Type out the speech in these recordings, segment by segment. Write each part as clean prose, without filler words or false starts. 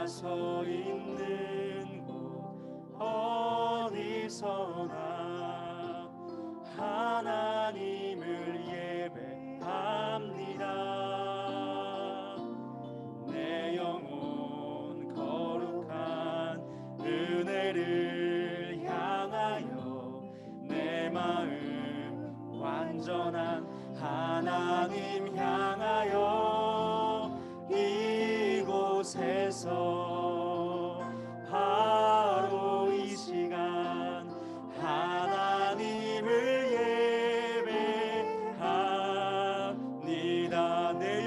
내가 서 있는 곳 어디서나 하나님을 예배합니다. 내 영혼 거룩한 은혜를 향하여 내 마음 완전한 하나님 향하여 이곳에서 바로 이 시간 하나님을 예배합니다. 내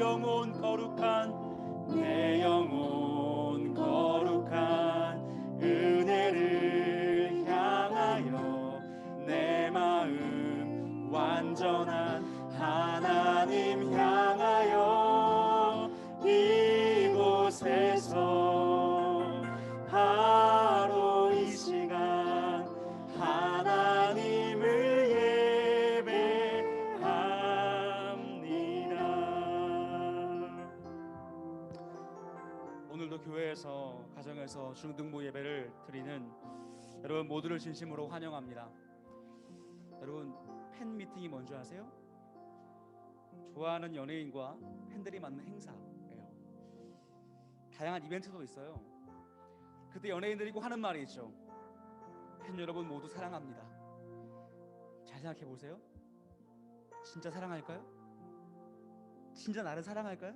영혼 거룩한 은혜를 향하여 내 마음 완전한 하나님 향하여 이곳에서 바로 이 시간 하나님을 예배합니다. 오늘도 교회에서 가정에서 중등부 예배를 드리는 여러분 모두를 진심으로 환영합니다. 여러분 팬미팅이 뭔지 아세요? 좋아하는 연예인과 팬들이 만난 행사예요. 다양한 이벤트도 있어요. 그때 연예인들이 꼭 하는 말이 있죠. 팬 여러분 모두 사랑합니다. 잘 생각해 보세요. 진짜 사랑할까요? 진짜 나를 사랑할까요?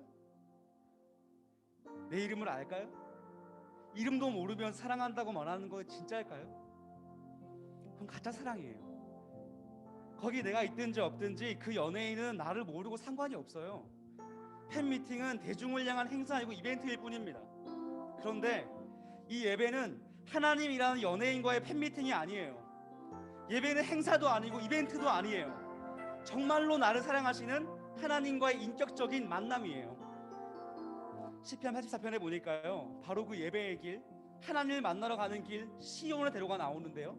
내 이름을 알까요? 이름도 모르면 사랑한다고 말하는 거 진짜일까요? 그럼 가짜 사랑이에요. 거기 내가 있든지 없든지 그 연예인은 나를 모르고 상관이 없어요. 팬미팅은 대중을 향한 행사이고 이벤트일 뿐입니다. 그런데 이 예배는 하나님이라는 연예인과의 팬미팅이 아니에요. 예배는 행사도 아니고 이벤트도 아니에요. 정말로 나를 사랑하시는 하나님과의 인격적인 만남이에요. 시편 84편에 보니까요, 바로 그 예배의 길, 하나님을 만나러 가는 길 시온의 대로가 나오는데요,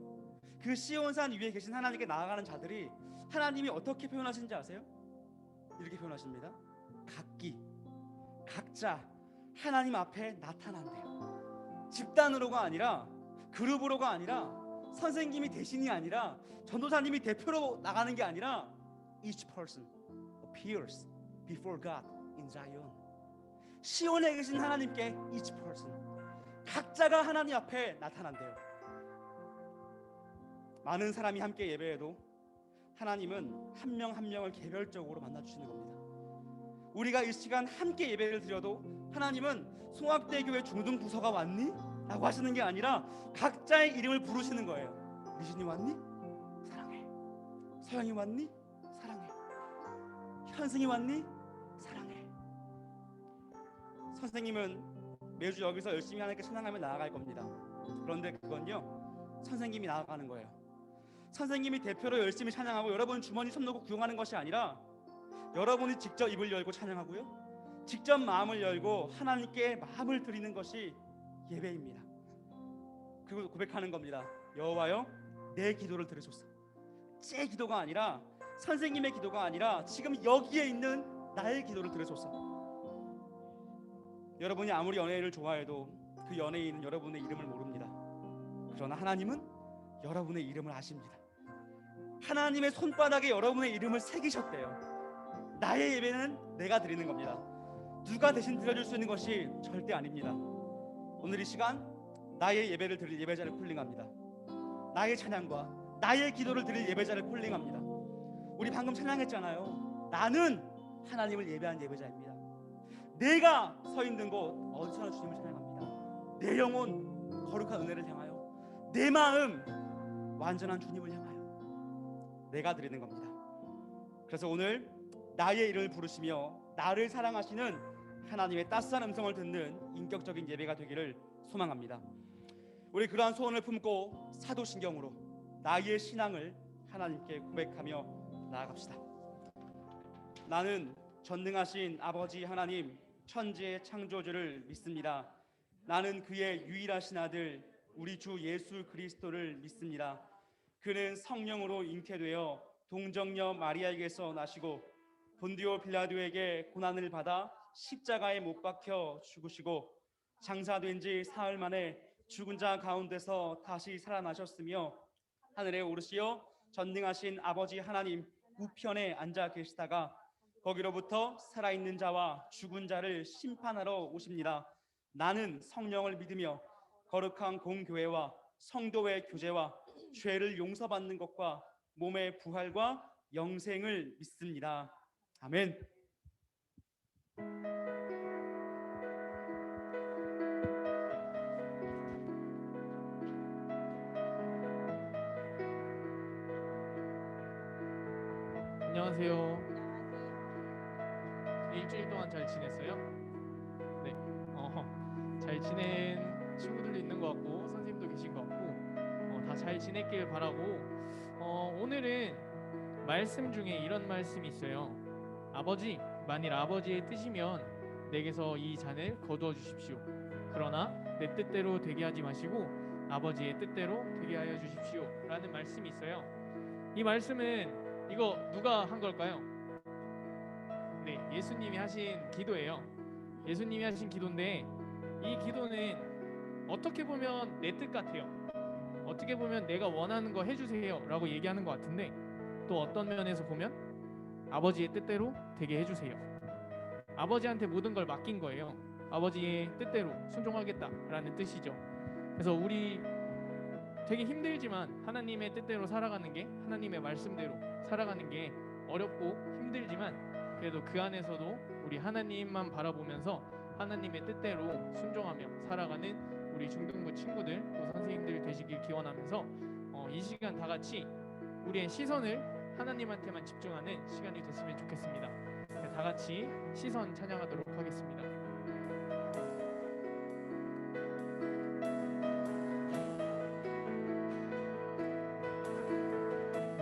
그 시온산 위에 계신 하나님께 나아가는 자들이 하나님이 어떻게 표현하신지 아세요? 이렇게 표현하십니다. 각자 하나님 앞에 나타난대요. 집단으로가 아니라, 그룹으로가 아니라, 선생님이 대신이 아니라, 전도사님이 대표로 나가는 게 아니라 each person appears before God in Zion. 시온에 계신 하나님께 each person, 각자가 하나님 앞에 나타난대요. 많은 사람이 함께 예배해도 하나님은 한 명 한 명을 개별적으로 만나주시는 겁니다. 우리가 이 시간 함께 예배를 드려도 하나님은 송악대교회 중등 부서가 왔니? 라고 하시는 게 아니라 각자의 이름을 부르시는 거예요. 미진이 왔니? 사랑해. 서영이 왔니? 사랑해. 현승이 왔니? 사랑해. 선생님은 매주 여기서 열심히 하나님께 찬양하며 나아갈 겁니다. 그런데 그건요, 선생님이 나아가는 거예요. 선생님이 대표로 열심히 찬양하고 여러분 주머니 손 놓고 구용하는 것이 아니라 여러분이 직접 입을 열고 찬양하고요, 직접 마음을 열고 하나님께 마음을 드리는 것이 예배입니다. 그리고 고백하는 겁니다. 여호와여, 내 기도를 들으소서. 제 기도가 아니라, 선생님의 기도가 아니라 지금 여기에 있는 나의 기도를 들으소서. 여러분이 아무리 연예인을 좋아해도 그 연예인은 여러분의 이름을 모릅니다. 그러나 하나님은 여러분의 이름을 아십니다. 하나님의 손바닥에 여러분의 이름을 새기셨대요. 나의 예배는 내가 드리는 겁니다. 누가 대신 드려줄 수 있는 것이 절대 아닙니다. 오늘 이 시간 나의 예배를 드릴 예배자를 콜링합니다. 나의 찬양과 나의 기도를 드릴 예배자를 콜링합니다. 우리 방금 찬양했잖아요. 나는 하나님을 예배한 예배자입니다. 내가 서 있는 곳 어디서나 주님을 찬양합니다. 내 영혼 거룩한 은혜를 향하여, 내 마음 완전한 주님을 향하여 내가 드리는 겁니다. 그래서 오늘 나의 이름을 부르시며 나를 사랑하시는 하나님의 따스한 음성을 듣는 인격적인 예배가 되기를 소망합니다. 우리 그러한 소원을 품고 사도신경으로 나의 신앙을 하나님께 고백하며 나아갑시다. 나는 전능하신 아버지 하나님, 천지의 창조주를 믿습니다. 나는 그의 유일하신 아들 우리 주 예수 그리스도를 믿습니다. 그는 성령으로 잉태되어 동정녀 마리아에게서 나시고 본디오 빌라도에게 고난을 받아 십자가에 못 박혀 죽으시고 장사된 지 사흘 만에 죽은 자 가운데서 다시 살아나셨으며 하늘에 오르시어 전능하신 아버지 하나님 우편에 앉아 계시다가 거기로부터 살아있는 자와 죽은 자를 심판하러 오십니다. 나는 성령을 믿으며 거룩한 공교회와 성도의 교제와 죄를 용서받는 것과 몸의 부활과 영생을 믿습니다. 아멘. 안녕하세요. 일주일 동안 잘 지냈어요? 네. 잘 지낸 친구들도 있는 것 같고 선생님도 계신 것 같고 다 잘 지냈길 바라고 오늘은 말씀 중에 이런 말씀이 있어요. 아버지, 만일 아버지의 뜻이면 내게서 이 잔을 거두어 주십시오. 그러나 내 뜻대로 되게 하지 마시고 아버지의 뜻대로 되게 하여 주십시오. 라는 말씀이 있어요. 이 말씀은 이거 누가 한 걸까요? 네, 예수님이 하신 기도예요. 예수님이 하신 기도인데 이 기도는 어떻게 보면 내 뜻 같아요. 어떻게 보면 내가 원하는 거 해주세요 라고 얘기하는 것 같은데 또 어떤 면에서 보면 아버지의 뜻대로 되게 해주세요. 아버지한테 모든 걸 맡긴 거예요. 아버지의 뜻대로 순종하겠다 라는 뜻이죠. 그래서 우리 되게 힘들지만 하나님의 뜻대로 살아가는 게, 하나님의 말씀대로 살아가는 게 어렵고 힘들지만 그래도 그 안에서도 우리 하나님만 바라보면서 하나님의 뜻대로 순종하며 살아가는 우리 중등부 친구들 또 선생님들 되시길 기원하면서 이 시간 다 같이 우리의 시선을 하나님한테만 집중하는 시간이 됐으면 좋겠습니다. 다 같이 시선 찬양하도록 하겠습니다.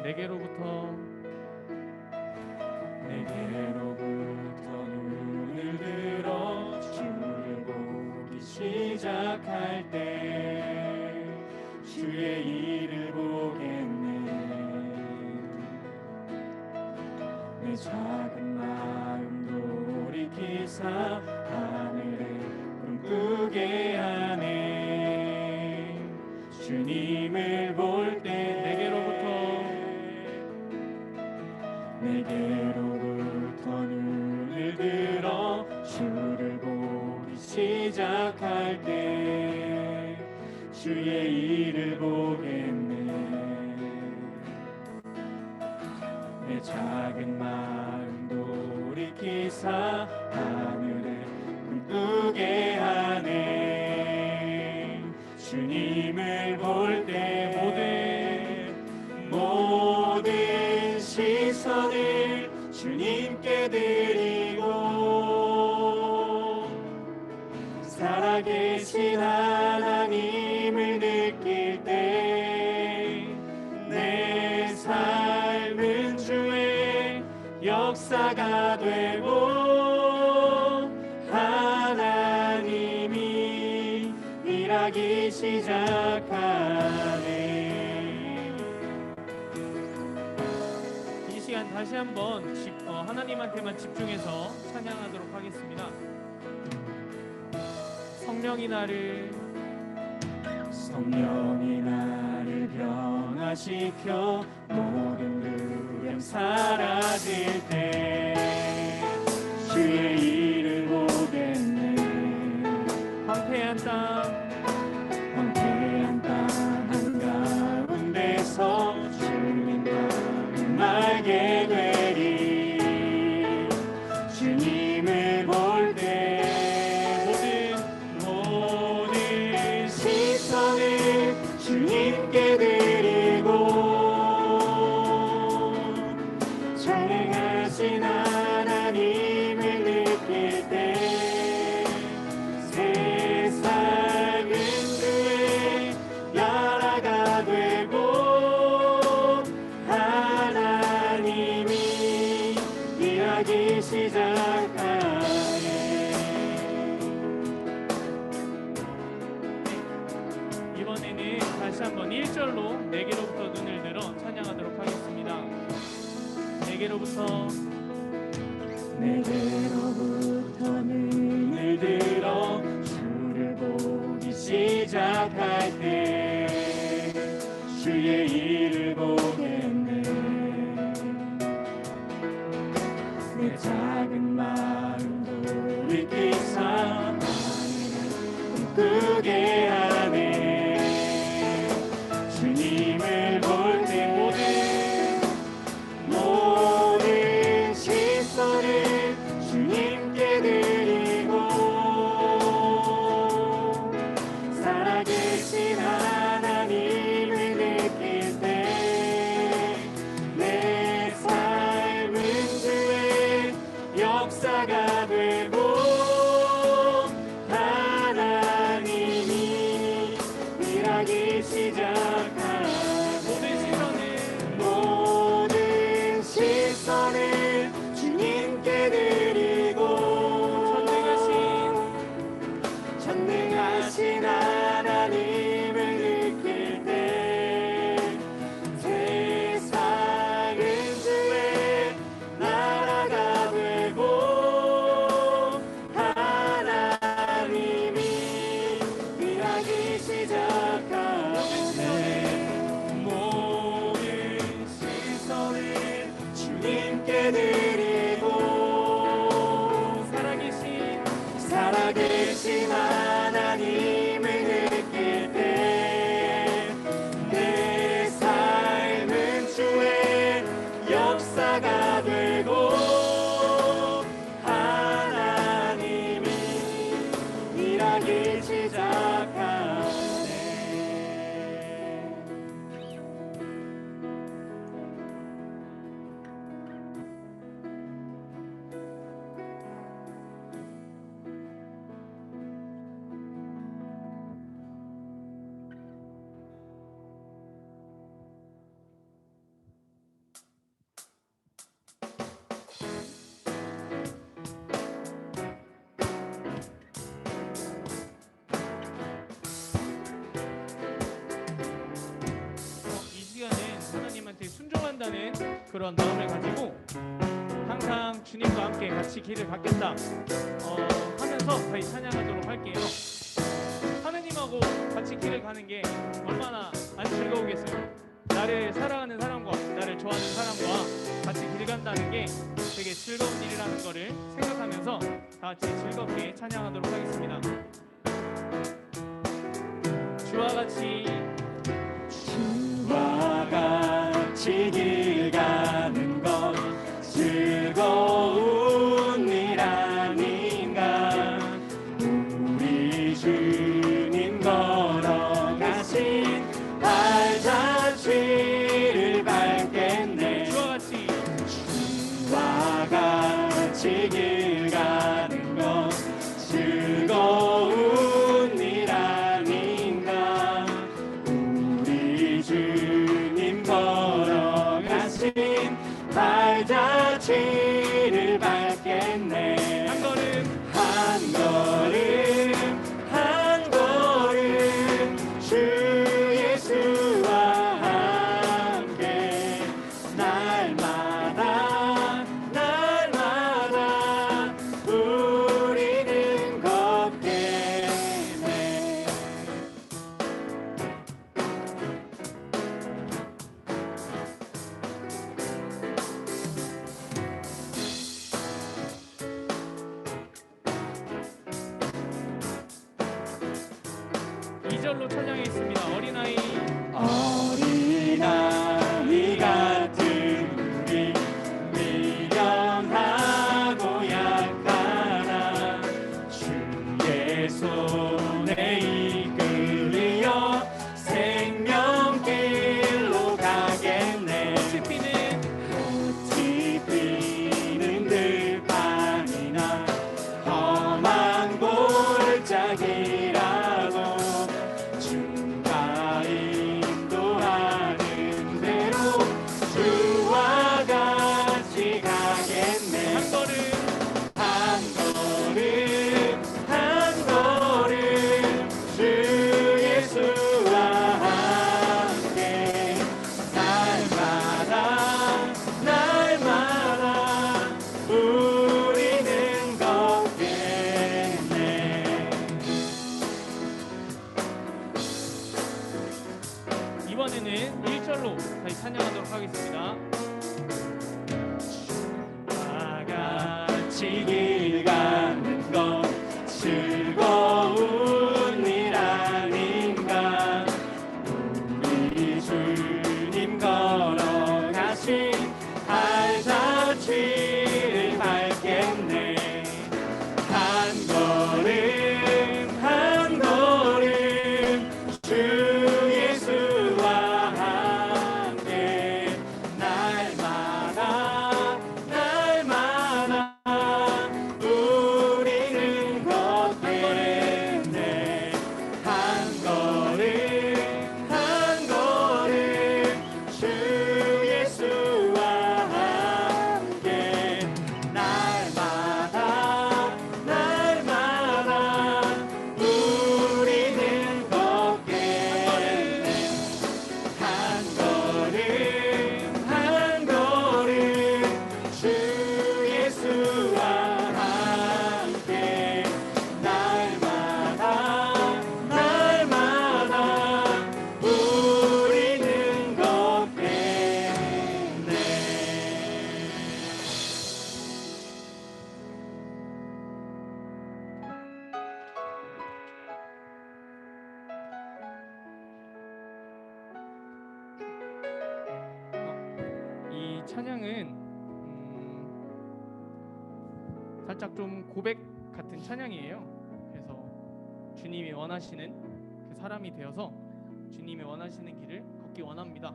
내게로부터 눈을 들어 주를 보기 시작할 때 주의 일을 보겠네. 내 작은 마음 돌이키사 하늘에 꿈꾸게 하네. 주님을 볼 때 내게로부터 눈을 들어 주를 보기 시작할 때 주의 일을 보겠네. 내 작은 마음 돌이키사 하늘에 꿈꾸게 하네. 주님을 볼 때 모든 시선을 주님께 드리고 살아계신 하나님을 느낄 때 내 삶은 주의 역사가 되고 하나님이 일하기 시작하네. 다시 한번 하나님한테만 집중해서 찬양하도록 하겠습니다. 성령이 나를 변화시켜 모든 두려움 사라질 때 주의 일을 보겠네. 황폐한 땅 한가운데서 주님과 알게 되리. 주님을 볼 때 모든 시선을 주님께 드리고 전능하신 하나님을 느낄 때 세상은 주의 나라가 되고 일하기 시작하네. 이번에는 다시 한번 1절로 내게로부터 눈을 들어 찬양하도록 하겠습니다. 내게로부터 눈을 들어 주를 시작할 때 주의 일을 보겠네. 내 작은 마음도 돌이키사 꿈꾸게 하네. 주님을 볼 때 모든 시선을 주님께 드리고 살아계신 하나님을 느낄 때 내 삶은 주의 역사가 되고 하나님이 일하기 시작한 모든 시선을 주님께 드리고 전능하신 하나님을 느낄 때 세상은 주의 나라가 되고 하나님이 일하기 시작하네. 모든 시선을 주님께 드리고 살아계신 하나님을 느낄 때 내 삶은 주의 역사가 되고 하나님이 일하기 시작하네. 이 시간은 하나님한테 순종한다는 그런 마음을 가지고 항상 주님과 함께 같이 길을 걷겠다 하면서 저희 찬양하도록 할게요. 하느님하고 같이 길을 가는 게 얼마나 안 즐거우겠어요. 나를 사랑하는 사람과 나를 좋아하는 사람과 같이 길 간다는 게 되게 즐거운 일이라는 거를 생각하면서 다 같이 즐겁게 찬양하도록 하겠습니다. 주와 같이 길 가는 것 즐거운 일 아닌가. 우리 주님 걸어가신 발자취를 밟겠네. 주와 같이 길 가는 것 즐거운 일 아닌가. 우리 주님 걸어가신 발자취를 밟겠네. 한 걸음 주 예수와 함께 날마다 우리는 걷겠네. 이절로 찬양했습니다. 어린아이 같은 우리 미련하고 약하나 주의 손에 이끌려 생명길로 가겠네. 꽃이 피는 들판이나 험한 골짜기라도 주가 인도하는 대로 주와 같이 가겠네. 한 걸음 주 예수와 함께 날마다 우리는 걷겠네. 이번에는 1절로 다시 찬양하도록 하겠습니다. 다 같이 길 가는 건 즐거운 일 아닌가. 우리 주님 걸어가신 발자취를 밟겠네. 한 걸음 한 걸음 주 예수와 함께 날마다 날마다 우리는 걷겠네. 한 걸음 한 걸음 주 예수와 함께 날마다 날마다 우리는 걷겠네. 한 걸음 한 걸음 주 예수와 함께 날마다 날마다 우리는 걷겠네. 이 찬양은 살짝 좀 고백 같은 찬양이에요. 그래서 주님이 원하시는 그 사람이 되어서 주님이 원하시는 길을 걷기 원합니다.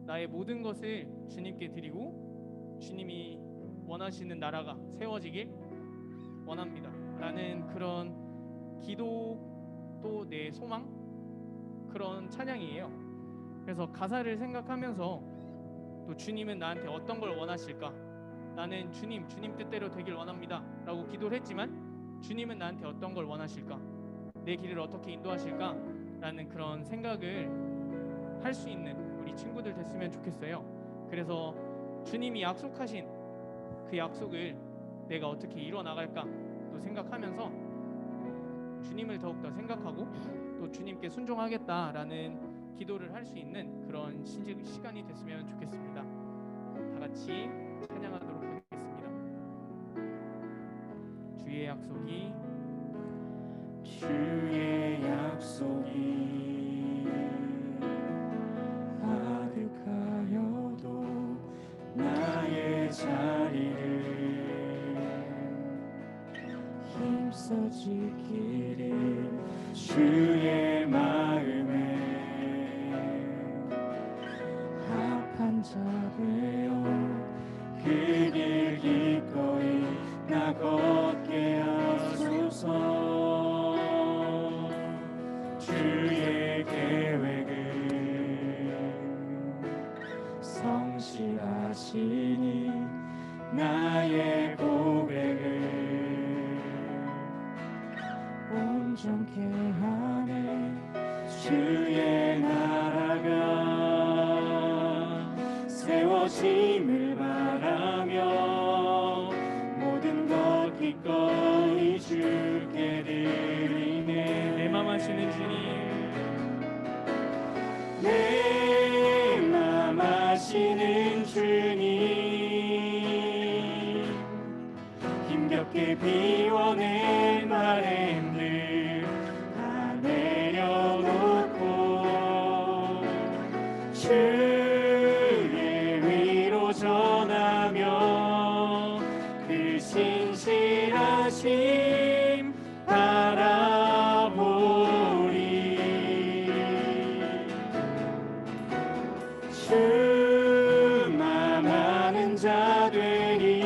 나의 모든 것을 주님께 드리고 주님이 원하시는 나라가 세워지길 원합니다. 라는 그런 기도 또 내 소망 그런 찬양이에요. 그래서 가사를 생각하면서 또 주님은 나한테 어떤 걸 원하실까? 나는 주님 뜻대로 되길 원합니다 라고 기도를 했지만 주님은 나한테 어떤 걸 원하실까? 내 길을 어떻게 인도하실까? 라는 그런 생각을 할 수 있는 우리 친구들 됐으면 좋겠어요. 그래서 주님이 약속하신 그 약속을 내가 어떻게 이루어 나갈까 또 생각하면서 주님을 더욱더 생각하고 또 주님께 순종하겠다라는 기도를 할 수 있는 그런 시간이 됐으면 좋겠습니다. 다 같이 찬양하도록 하겠습니다. 주의 약속이 주의 약속이 아득하여도 나의 자리를 힘써 지키리. 주의 마음에 합한 자 되어 그 길 기꺼이 나 걷게 하소서. 주의 계획을 성실하시니 나의 고백을 온전케 하네. 주의 나라가 세워짐을 바라며 모든 것 기꺼이 주께 드리네. 내 맘 하시는 주님, 내 맘 하시는 주님, 힘겹게 비워낸 바램들 다 내려놓고 주의 위로 전하며 그 신실하심 바라보리. 주만 아는 자 되리.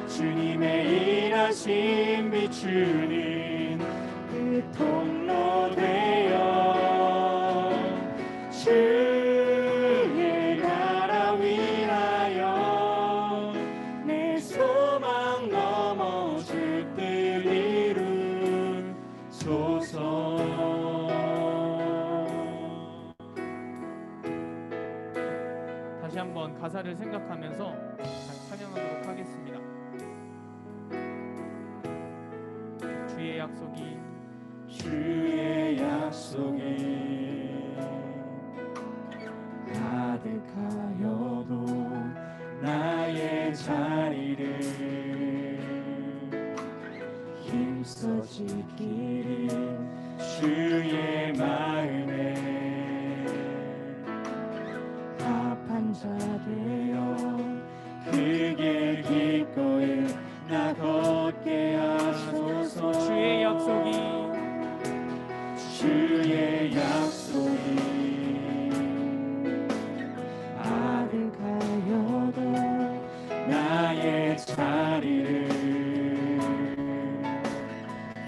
주님의 일하심 비추는 그 통로 되어 주의 나라 위하여 내 소망 넘어 주 뜻 이루소서. 다시 한번 가사를 생각하면서 다시 찬양하도록 하겠습니다. 주의 약속이 주의 약속이 가득하여도 나의 자리를 힘써 지키리 주의 마음에 합한 자 되어 그 길 기꺼이 나 걷게 하소서. 주의 약속이 아득하여도 나의 자리를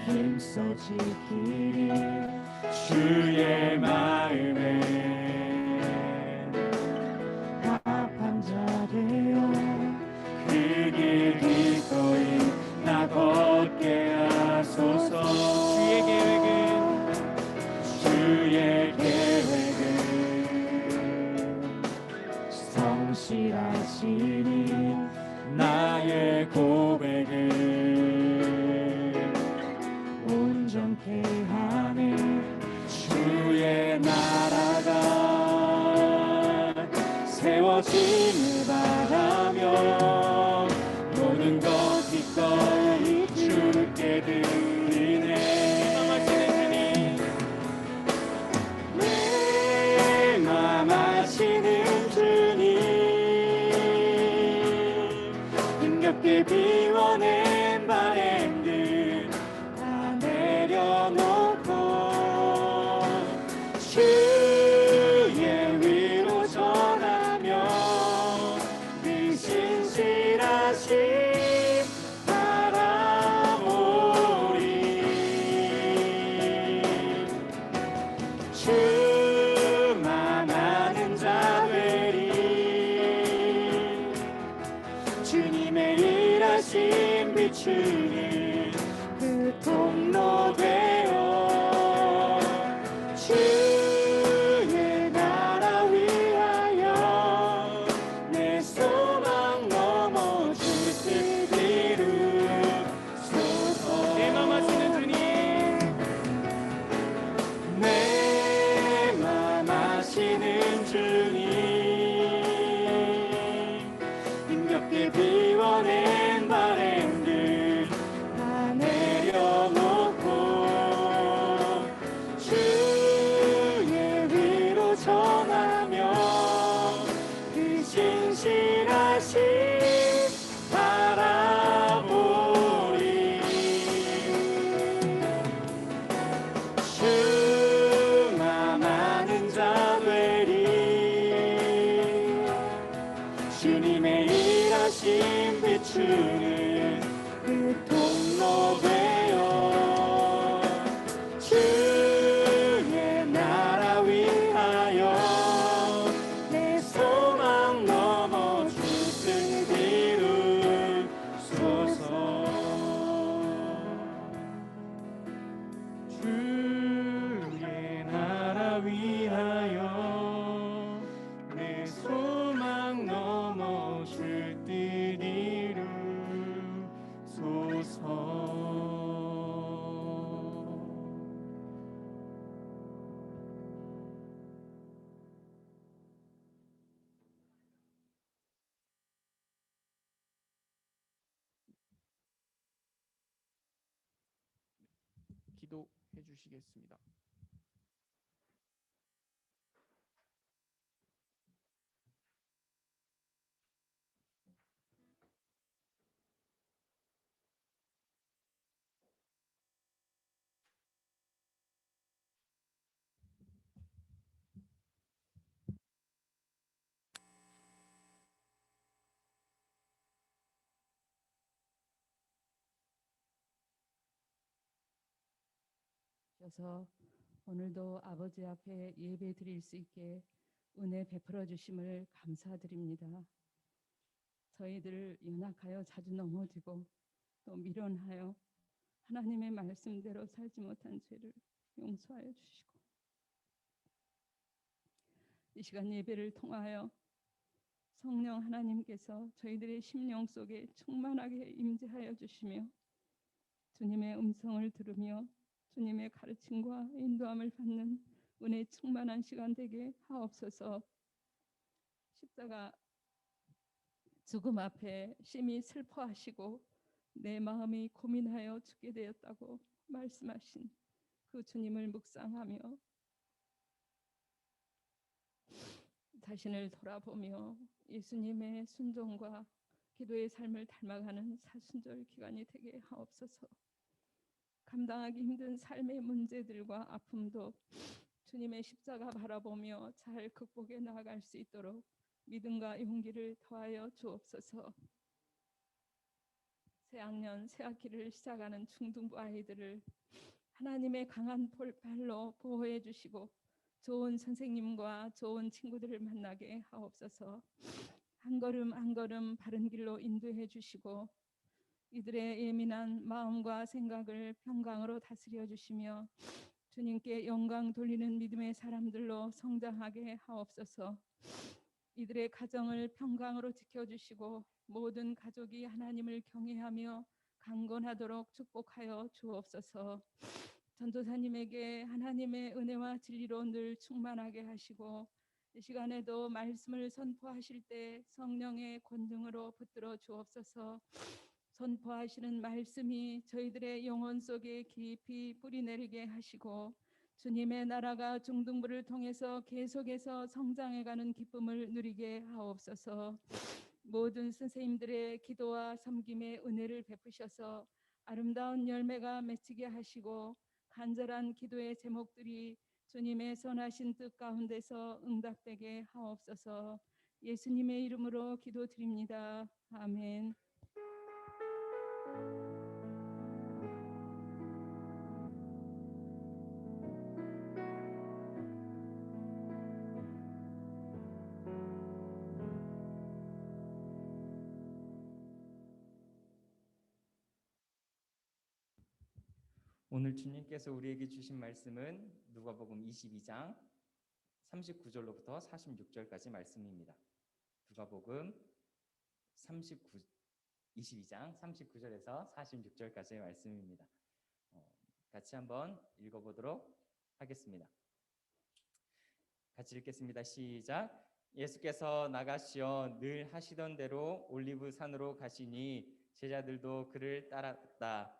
힘써 지키리 주의 마음에 합한 자 되어 그 길 기꺼이 나 걷게 하소서. 주의 계획은 성실하시니 나의 고백을 온전케 하네. 주의 나라가 세워짐을 바라며 모든 것 기꺼이 주께 드리네. 내 맘 아시는 주님 힘겹게 비워낸 바램들 다 내려놓고 주의 위로 전하며 그 신실하심 바라보리. 주만 아는 자 되리. 주님의 일하심 비추는 그 통로 되어 주의 나라 위하여 내 소망 넘어 주 뜻 이루소서. 내 맘 아시는 주님 내 맘 아시는 주님 힘겹게 비워낸 바램들 다 내려놓고 주의 위로 전하며 그 신실하심 바라보리. 주만 아는 자 되리. 주님의 일하심 비추는 그 통로 되어 주의 나라 위하여 내 소망 넘어 주 뜻 이루소서. 주의 나라 위하여 내 소망 넘어 주 뜻 이루소서. 기도해 주시겠습니다. 주셔서 오늘도 아버지 앞에 예배 드릴 수 있게 은혜 베풀어 주심을 감사드립니다. 저희들 연약하여 자주 넘어지고 또 미련하여 하나님의 말씀대로 살지 못한 죄를 용서하여 주시고 이 시간 예배를 통하여 성령 하나님께서 저희들의 심령 속에 충만하게 임재하여 주시며 주님의 음성을 들으며 주님의 가르침과 인도함을 받는 은혜 충만한 시간 되게 하옵소서. 십자가 죽음 앞에 심히 슬퍼하시고 내 마음이 고민하여 죽게 되었다고 말씀하신 그 주님을 묵상하며 자신을 돌아보며 예수님의 순종과 기도의 삶을 닮아가는 사순절 기간이 되게 하옵소서. 감당하기 힘든 삶의 문제들과 아픔도 주님의 십자가 바라보며 잘 극복해 나아갈 수 있도록 믿음과 용기를 더하여 주옵소서. 새학년 새학기를 시작하는 중등부 아이들을 하나님의 강한 볼팔로 보호해 주시고 좋은 선생님과 좋은 친구들을 만나게 하옵소서. 한 걸음 한 걸음 바른 길로 인도해 주시고 이들의 예민한 마음과 생각을 평강으로 다스려 주시며 주님께 영광 돌리는 믿음의 사람들로 성장하게 하옵소서. 이들의 가정을 평강으로 지켜주시고 모든 가족이 하나님을 경외하며 강건하도록 축복하여 주옵소서. 전도사님에게 하나님의 은혜와 진리로 늘 충만하게 하시고 이 시간에도 말씀을 선포하실 때 성령의 권능으로 붙들어 주옵소서. 선포하시는 말씀이 저희들의 영혼 속에 깊이 뿌리내리게 하시고 주님의 나라가 중등부를 통해서 계속해서 성장해가는 기쁨을 누리게 하옵소서. 모든 선생님들의 기도와 섬김의 은혜를 베푸셔서 아름다운 열매가 맺히게 하시고 간절한 기도의 제목들이 주님의 선하신 뜻 가운데서 응답되게 하옵소서. 예수님의 이름으로 기도드립니다. 아멘. 오늘 주님께서 우리에게 주신 말씀은 누가복음 22장 39절로부터 46절까지 말씀입니다. 누가복음 22장 39절에서 46절까지의 말씀입니다. 같이 한번 읽어보도록 하겠습니다. 같이 읽겠습니다. 시작. 예수께서 나가시어 늘 하시던 대로 올리브 산으로 가시니 제자들도 그를 따랐다.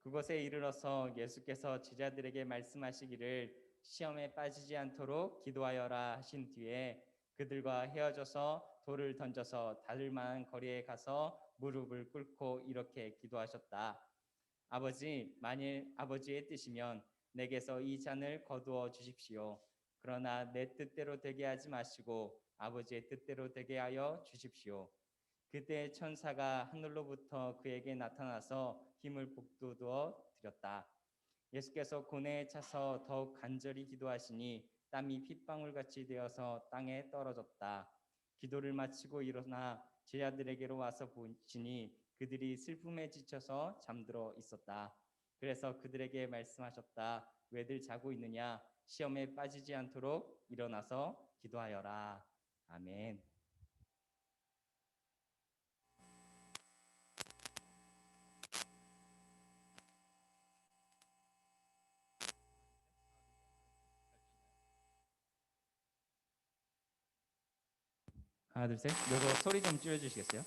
그곳에 이르러서 예수께서 제자들에게 말씀하시기를 시험에 빠지지 않도록 기도하여라 하신 뒤에 그들과 헤어져서 돌을 던져서 닿을 만한 거리에 가서 무릎을 꿇고 이렇게 기도하셨다. 아버지, 만일 아버지의 뜻이면 내게서 이 잔을 거두어 주십시오. 그러나 내 뜻대로 되게 하지 마시고 아버지의 뜻대로 되게 하여 주십시오. 그때 천사가 하늘로부터 그에게 나타나서 힘을 북돋워 드렸다. 예수께서 고뇌에 차서 더욱 간절히 기도하시니 땀이 핏방울같이 되어서 땅에 떨어졌다. 기도를 마치고 일어나 제자들에게로 와서 보시니 그들이 슬픔에 지쳐서 잠들어 있었다. 그래서 그들에게 말씀하셨다. 왜들 자고 있느냐? 시험에 빠지지 않도록 일어나서 기도하여라. 아멘. 하나 둘 셋. 이거 소리 좀 줄여주시겠어요?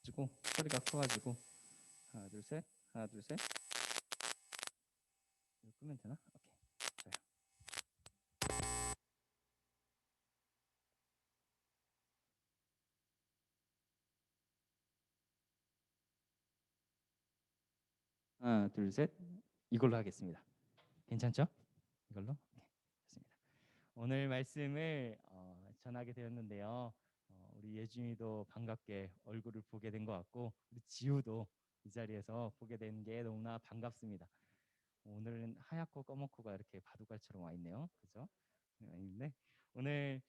그리고 소리가 커가지고 하나 둘 셋. 하나 둘 셋. 이거 끄면 되나? 오케이. 좋아요. 하나 둘 셋. 이걸로 하겠습니다. 괜찮죠? 이걸로? 오케이. 좋습니다. 오늘 말씀을 전하게 되었는데요. 우리 예준이도 반갑게 얼굴을 보게 된 것 같고 우리 지우도 이 자리에서 보게 된 게 너무나 반갑습니다. 오늘은 하얗고 검은코가 이렇게 바둑알처럼 와 있네요. 그죠? 있는데 오늘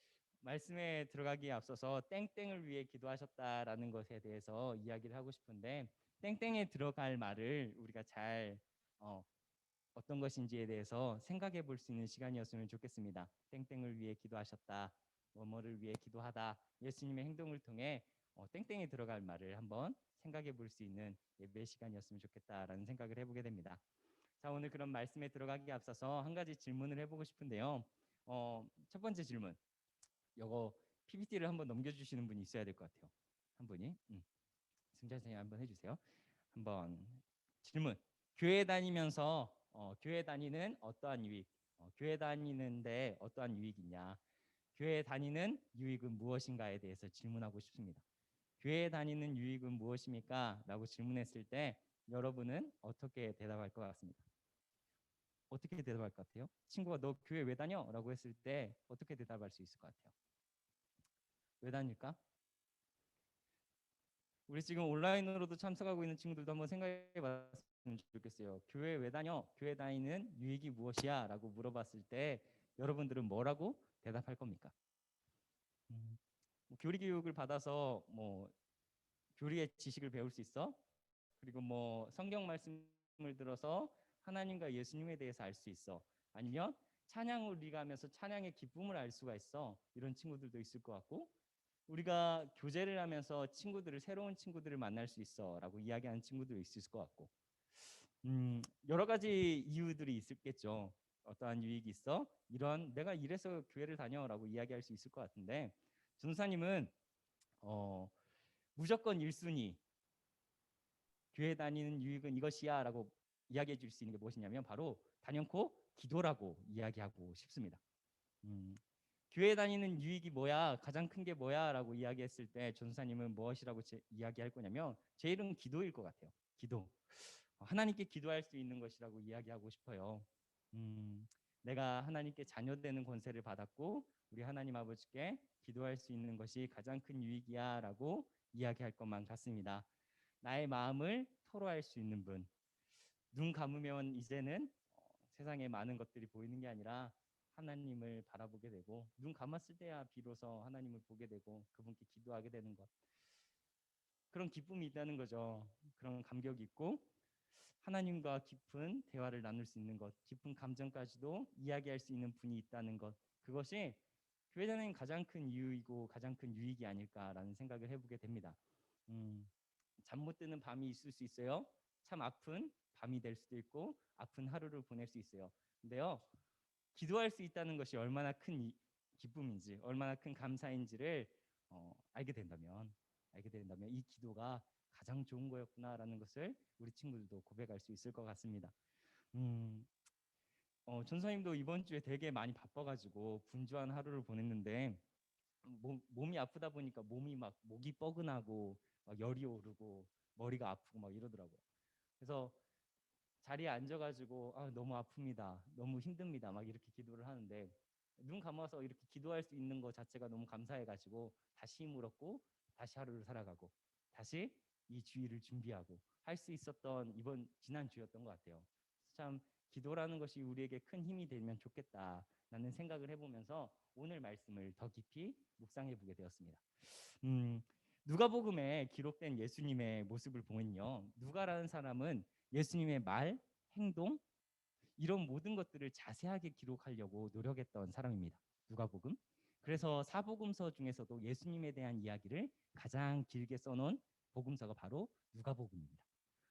말씀에 들어가기에 앞서서 땡땡을 위해 기도하셨다라는 것에 대해서 이야기를 하고 싶은데 땡땡에 들어갈 말을 우리가 잘 어떤 것인지에 대해서 생각해 볼 수 있는 시간이었으면 좋겠습니다. 땡땡을 위해 기도하셨다. 뭐뭐를 위해 기도하다. 예수님의 행동을 통해 땡땡에 들어갈 말을 한번 생각해 볼 수 있는 예배 시간이었으면 좋겠다라는 생각을 해보게 됩니다. 자, 오늘 그런 말씀에 들어가기 앞서서 한 가지 질문을 해보고 싶은데요. 첫 번째 질문. 요거 PPT를 한번 넘겨주시는 분이 있어야 될 것 같아요. 한 분이. 승자 선생님 한번 해주세요. 한번 질문. 교회 다니면서 교회 다니는 어떠한 유익, 교회 다니는데 어떠한 유익이 있냐, 교회 다니는 유익은 무엇인가에 대해서 질문하고 싶습니다. 교회 다니는 유익은 무엇입니까? 라고 질문했을 때 여러분은 어떻게 대답할 것 같습니다. 어떻게 대답할 것 같아요? 친구가 너 교회 왜 다녀? 라고 했을 때 어떻게 대답할 수 있을 것 같아요? 왜 다닐까? 우리 지금 온라인으로도 참석하고 있는 친구들도 한번 생각해 봤으면 좋겠어요. 교회 왜 다녀? 교회 다니는 유익이 무엇이야? 라고 물어봤을 때 여러분들은 뭐라고 대답할 겁니까? 교리 교육을 받아서 뭐 교리의 지식을 배울 수 있어? 그리고 뭐 성경 말씀을 들어서 하나님과 예수님에 대해서 알 수 있어? 아니면 찬양을 우리가 하면서 찬양의 기쁨을 알 수가 있어? 이런 친구들도 있을 것 같고, 우리가 교제를 하면서 새로운 친구들을 만날 수 있어라고 이야기하는 친구들도 있을 것 같고, 여러 가지 이유들이 있겠죠. 어떠한 유익이 있어? 이런 내가 이래서 교회를 다녀라고 이야기할 수 있을 것 같은데, 전도사님은 무조건 1순위 교회 다니는 유익은 이것이야라고 이야기해 줄 수 있는 게 무엇이냐면 바로 단연코 기도라고 이야기하고 싶습니다. 교회 다니는 유익이 뭐야? 가장 큰 게 뭐야?라고 이야기했을 때 전도사님은 무엇이라고 이야기할 거냐면 제일은 기도일 것 같아요. 기도. 하나님께 기도할 수 있는 것이라고 이야기하고 싶어요. 내가 하나님께 자녀되는 권세를 받았고 우리 하나님 아버지께 기도할 수 있는 것이 가장 큰 유익이야라고 이야기할 것만 같습니다. 나의 마음을 토로할 수 있는 분. 눈 감으면 이제는 세상에 많은 것들이 보이는 게 아니라 하나님을 바라보게 되고, 눈 감았을 때야 비로소 하나님을 보게 되고 그분께 기도하게 되는 것, 그런 기쁨이 있다는 거죠. 그런 감격이 있고 하나님과 깊은 대화를 나눌 수 있는 것, 깊은 감정까지도 이야기할 수 있는 분이 있다는 것, 그것이 교회 다니는 가장 큰 이유이고 가장 큰 유익이 아닐까라는 생각을 해보게 됩니다. 잠 못 드는 밤이 있을 수 있어요. 참 아픈 밤이 될 수도 있고 아픈 하루를 보낼 수 있어요. 근데요, 기도할 수 있다는 것이 얼마나 큰 기쁨인지, 얼마나 큰 감사인지를 알게 된다면 이 기도가 가장 좋은 거였구나라는 것을 우리 친구들도 고백할 수 있을 것 같습니다. 전사님도 이번 주에 되게 많이 바빠가지고 분주한 하루를 보냈는데 몸이 아프다 보니까 목이 뻐근하고 막 열이 오르고 머리가 아프고 막 이러더라고요. 그래서 자리에 앉아가지고 너무 아픕니다, 너무 힘듭니다 막 이렇게 기도를 하는데, 눈 감아서 이렇게 기도할 수 있는 것 자체가 너무 감사해가지고 다시 힘을 얻고 다시 하루를 살아가고 다시 이 주일을 준비하고 할 수 있었던 지난 주였던 것 같아요. 참 기도라는 것이 우리에게 큰 힘이 되면 좋겠다라는 생각을 해보면서 오늘 말씀을 더 깊이 묵상해 보게 되었습니다. 누가복음에 기록된 예수님의 모습을 보면요, 누가라는 사람은 예수님의 말, 행동, 이런 모든 것들을 자세하게 기록하려고 노력했던 사람입니다. 누가복음. 그래서 사복음서 중에서도 예수님에 대한 이야기를 가장 길게 써놓은 복음서가 바로 누가복음입니다.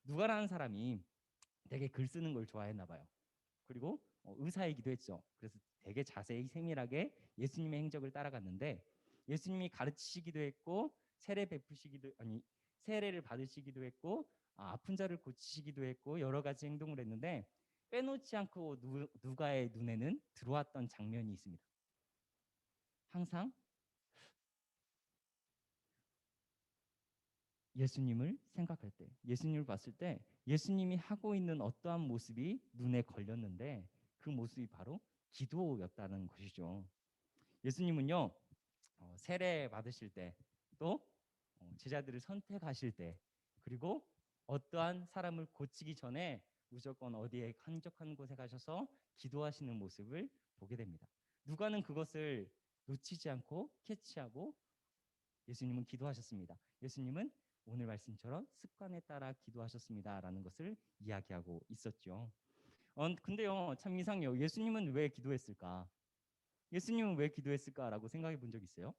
누가라는 사람이 되게 글 쓰는 걸 좋아했나 봐요. 그리고 의사이기도 했죠. 그래서 되게 자세히 세밀하게 예수님의 행적을 따라갔는데, 예수님이 가르치시기도 했고 세례를 받으시기도 했고 아픈 자를 고치시기도 했고 여러 가지 행동을 했는데 빼놓지 않고 누가의 눈에는 들어왔던 장면이 있습니다. 항상 예수님을 생각할 때, 예수님을 봤을 때 예수님이 하고 있는 어떠한 모습이 눈에 걸렸는데 그 모습이 바로 기도였다는 것이죠. 예수님은요, 세례 받으실 때, 또 제자들을 선택하실 때, 그리고 어떠한 사람을 고치기 전에 무조건 어디에 한적한 곳에 가셔서 기도하시는 모습을 보게 됩니다. 누가는 그것을 놓치지 않고 캐치하고 예수님은 기도하셨습니다. 예수님은 오늘 말씀처럼 습관에 따라 기도하셨습니다라는 것을 이야기하고 있었죠. 근데요, 참 이상해요. 예수님은 왜 기도했을까? 예수님은 왜 기도했을까라고 생각해 본 적 있어요?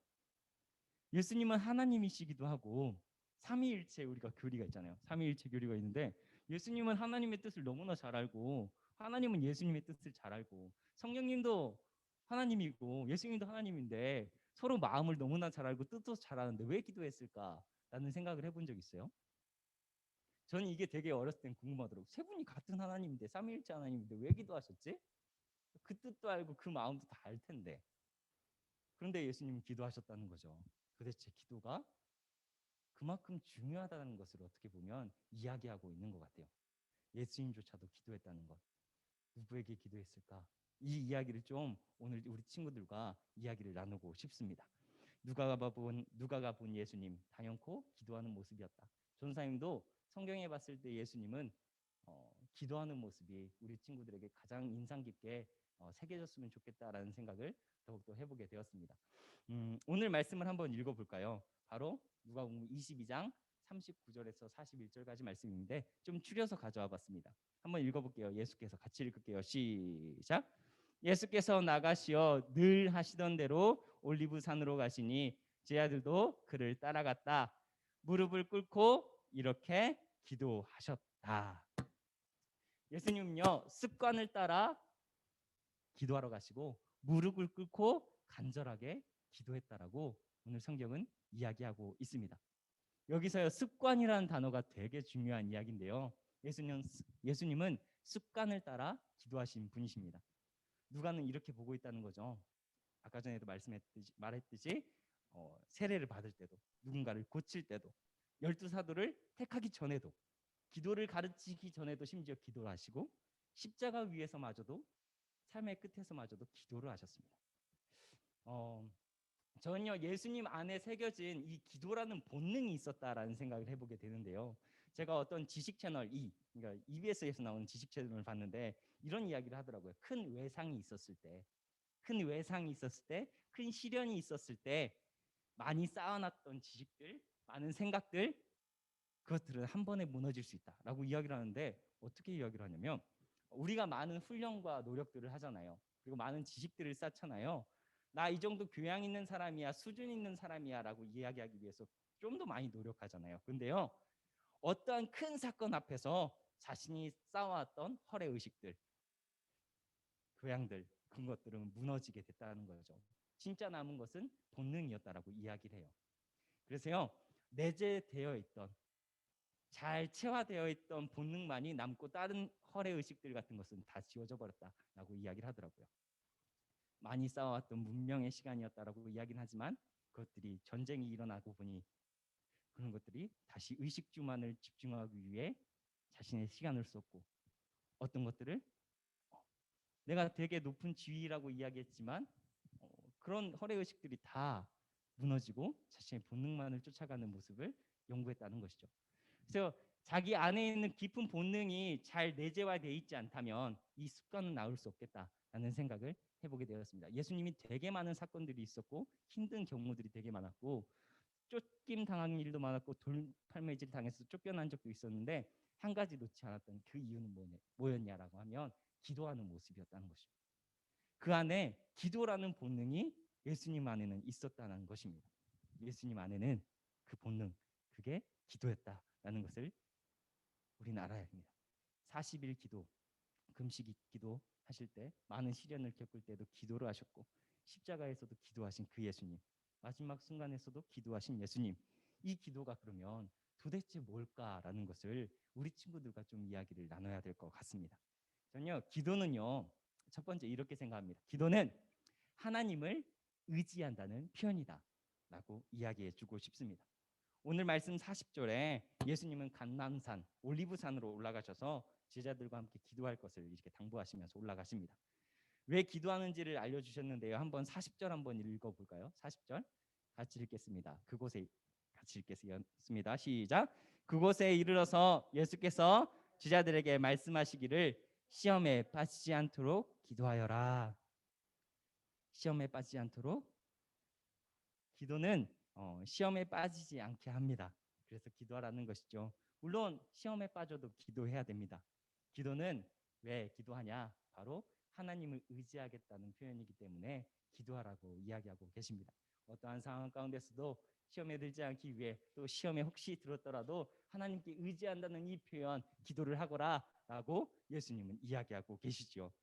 예수님은 하나님이시기도 하고 삼위일체, 우리가 교리가 있잖아요. 삼위일체 교리가 있는데 예수님은 하나님의 뜻을 너무나 잘 알고 하나님은 예수님의 뜻을 잘 알고 성령님도 하나님이고 예수님도 하나님인데 서로 마음을 너무나 잘 알고 뜻도 잘 아는데 왜 기도했을까라는 생각을 해본 적 있어요? 저는 이게 되게 어렸을 땐 궁금하더라고요. 세 분이 같은 하나님인데 삼위일체 하나님인데 왜 기도하셨지? 그 뜻도 알고 그 마음도 다 알 텐데. 그런데 예수님은 기도하셨다는 거죠. 도대체 기도가 그만큼 중요하다는 것을 어떻게 보면 이야기하고 있는 것 같아요. 예수님조차도 기도했다는 것. 누구에게 기도했을까? 이 이야기를 좀 오늘 우리 친구들과 이야기를 나누고 싶습니다. 누가가 본 예수님 단연코 기도하는 모습이었다. 전사님도 성경에 봤을 때 예수님은 기도하는 모습이 우리 친구들에게 가장 인상 깊게 새겨졌으면 좋겠다라는 생각을 더욱더 해보게 되었습니다. 오늘 말씀을 한번 읽어볼까요? 바로 누가복음 22장 39절에서 41절까지 말씀인데 좀 추려서 가져와 봤습니다. 한번 읽어볼게요. 예수께서 같이 읽을게요. 시작. 예수께서 나가시어 늘 하시던 대로 올리브 산으로 가시니 제자들도 그를 따라갔다. 무릎을 꿇고 이렇게 기도하셨다. 예수님은요 습관을 따라 기도하러 가시고 무릎을 꿇고 간절하게 기도했다라고 오늘 성경은 이야기하고 있습니다. 여기서요 습관이라는 단어가 되게 중요한 이야기인데요. 예수님은 습관을 따라 기도하신 분이십니다. 누가는 이렇게 보고 있다는 거죠. 아까 전에도 말했듯이 세례를 받을 때도 누군가를 고칠 때도 12사도를 택하기 전에도 기도를 가르치기 전에도 심지어 기도를 하시고 십자가 위에서마저도 삶의 끝에서마저도 기도를 하셨습니다. 저는요 예수님 안에 새겨진 이 기도라는 본능이 있었다라는 생각을 해보게 되는데요. 제가 어떤 지식 채널 그러니까 EBS에서 나오는 지식 채널을 봤는데 이런 이야기를 하더라고요. 큰 외상이 있었을 때, 큰 시련이 있었을 때 많이 쌓아놨던 지식들, 많은 생각들 그것들은 한 번에 무너질 수 있다라고 이야기를 하는데 어떻게 이야기를 하냐면 우리가 많은 훈련과 노력들을 하잖아요. 그리고 많은 지식들을 쌓잖아요. 나 이 정도 교양 있는 사람이야, 수준 있는 사람이야 라고 이야기하기 위해서 좀 더 많이 노력하잖아요. 근데요 어떠한 큰 사건 앞에서 자신이 쌓아왔던 허례의식들, 교양들 그런 것들은 무너지게 됐다는 거죠. 진짜 남은 것은 본능이었다라고 이야기를 해요. 그래서요 내재되어 있던 잘 체화되어 있던 본능만이 남고 다른 허례의식들 같은 것은 다 지워져 버렸다라고 이야기를 하더라고요. 많이 쌓아왔던 문명의 시간이었다라고 이야기는 하지만 그것들이 전쟁이 일어나고 보니 그런 것들이 다시 의식주만을 집중하기 위해 자신의 시간을 썼고 어떤 것들을 내가 되게 높은 지위라고 이야기했지만 그런 허례의식들이 다 무너지고 자신의 본능만을 쫓아가는 모습을 연구했다는 것이죠. 그래서 자기 안에 있는 깊은 본능이 잘 내재화되어 있지 않다면 이 습관은 나올 수 없겠다라는 생각을 해보게 되었습니다. 예수님이 되게 많은 사건들이 있었고 힘든 경우들이 되게 많았고 쫓김 당한 일도 많았고 돌팔매질 당해서 쫓겨난 적도 있었는데 한 가지 놓지 않았던 그 이유는 뭐였냐라고 하면 기도하는 모습이었다는 것입니다. 그 안에 기도라는 본능이 예수님 안에는 있었다는 것입니다. 예수님 안에는 그 본능, 그게 기도였다라는 것을 우리는 알아야 합니다. 40일 기도, 금식 기도 하실 때 많은 시련을 겪을 때도 기도를 하셨고 십자가에서도 기도하신 그 예수님, 마지막 순간에서도 기도하신 예수님, 이 기도가 그러면 도대체 뭘까라는 것을 우리 친구들과 좀 이야기를 나눠야 될 것 같습니다. 저는요 기도는요 첫 번째 이렇게 생각합니다. 기도는 하나님을 의지한다는 표현이다 라고 이야기해 주고 싶습니다. 오늘 말씀 40절에 예수님은 감람산 올리브산으로 올라가셔서 제자들과 함께 기도할 것을 이렇게 당부하시면서 올라가십니다. 왜 기도하는지를 알려주셨는데요. 한번 40절 한번 읽어볼까요? 40절 같이 읽겠습니다. 그곳에 같이 읽겠습니다. 시작. 그곳에 이르러서 예수께서 제자들에게 말씀하시기를 시험에 빠지지 않도록 기도하여라. 시험에 빠지지 않도록 기도는 시험에 빠지지 않게 합니다. 그래서 기도하라는 것이죠. 물론 시험에 빠져도 기도해야 됩니다. 기도는 왜 기도하냐? 바로 하나님을 의지하겠다는 표현이기 때문에 기도하라고 이야기하고 계십니다. 어떠한 상황 가운데서도 시험에 들지 않기 위해, 또 시험에 혹시 들었더라도 하나님께 의지한다는 이 표현, 기도를 하거라라고 예수님은 이야기하고 계시죠.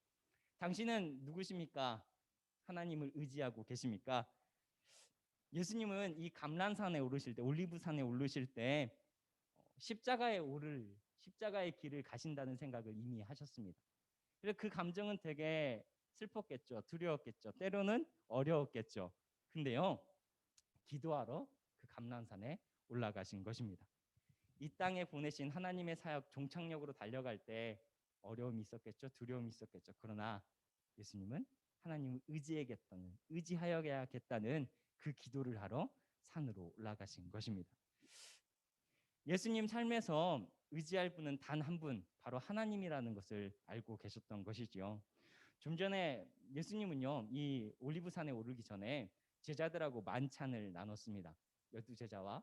당신은 누구십니까? 하나님을 의지하고 계십니까? 예수님은 이 감람산에 오르실 때, 올리브산에 오르실 때 십자가의 길을 가신다는 생각을 이미 하셨습니다. 그래서 그 감정은 되게 슬펐겠죠. 두려웠겠죠. 때로는 어려웠겠죠. 근데요, 기도하러 그 감람산에 올라가신 것입니다. 이 땅에 보내신 하나님의 사역 종착역으로 달려갈 때 어려움이 있었겠죠. 두려움이 있었겠죠. 그러나 예수님은 하나님을 의지하여야겠다는 그 기도를 하러 산으로 올라가신 것입니다. 예수님 삶에서 의지할 분은 단 한 분, 바로 하나님이라는 것을 알고 계셨던 것이지요. 좀 전에 예수님은요, 이 올리브산에 오르기 전에 제자들하고 만찬을 나눴습니다. 12제자와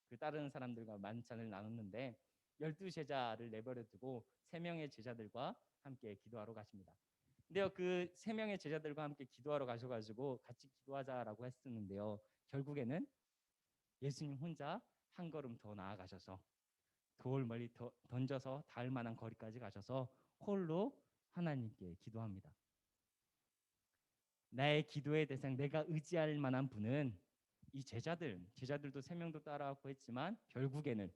그 다른 사람들과 만찬을 나눴는데 12제자를 내버려 두고 3명의 제자들과 함께 기도하러 가십니다. 근데요, 그 3명의 제자들과 함께 기도하러 가셔가지고 같이 기도하자라고 했었는데요, 결국에는 예수님 혼자 한 걸음 더 나아가셔서 돌 멀리 던져서 닿을 만한 거리까지 가셔서 홀로 하나님께 기도합니다. 나의 기도의 대상, 내가 의지할 만한 분은 이 제자들도 3명도 따라왔고 했지만 결국에는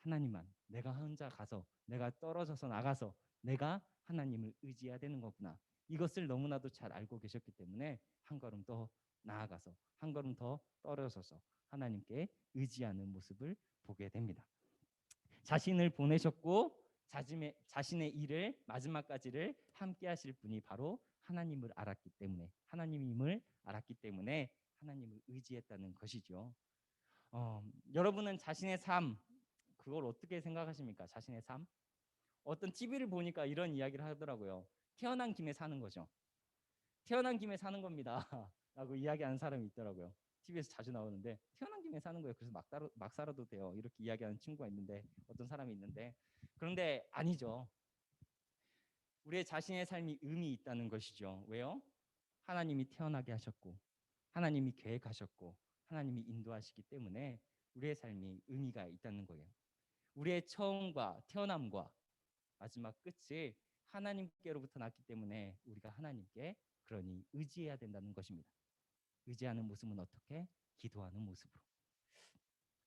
하나님만, 내가 혼자 가서, 내가 떨어져서 나가서 내가 하나님을 의지해야 되는 거구나, 이것을 너무나도 잘 알고 계셨기 때문에 한 걸음 더 나아가서, 한 걸음 더 떨어져서 하나님께 의지하는 모습을 보게 됩니다. 자신을 보내셨고 자신의 일을 마지막까지를 함께 하실 분이 바로 하나님임을 알았기 때문에 하나님을 의지했다는 것이죠. 여러분은 자신의 삶, 그걸 어떻게 생각하십니까? 자신의 삶? 어떤 TV를 보니까 이런 이야기를 하더라고요. 태어난 김에 사는 거죠. 태어난 김에 사는 겁니다 라고 이야기하는 사람이 있더라고요. TV에서 자주 나오는데 태어난 김에 사는 거예요. 그래서 막 살아도 돼요. 이렇게 이야기하는 친구가 있는데, 어떤 사람이 있는데, 그런데 아니죠. 우리의 자신의 삶이 의미 있다는 것이죠. 왜요? 하나님이 태어나게 하셨고, 하나님이 계획하셨고, 하나님이 인도하시기 때문에 우리의 삶이 의미가 있다는 거예요. 우리의 처음과 태어남과 마지막 끝이 하나님께로부터 났기 때문에 우리가 하나님께 그러니 의지해야 된다는 것입니다. 의지하는 모습은 어떻게? 기도하는 모습으로.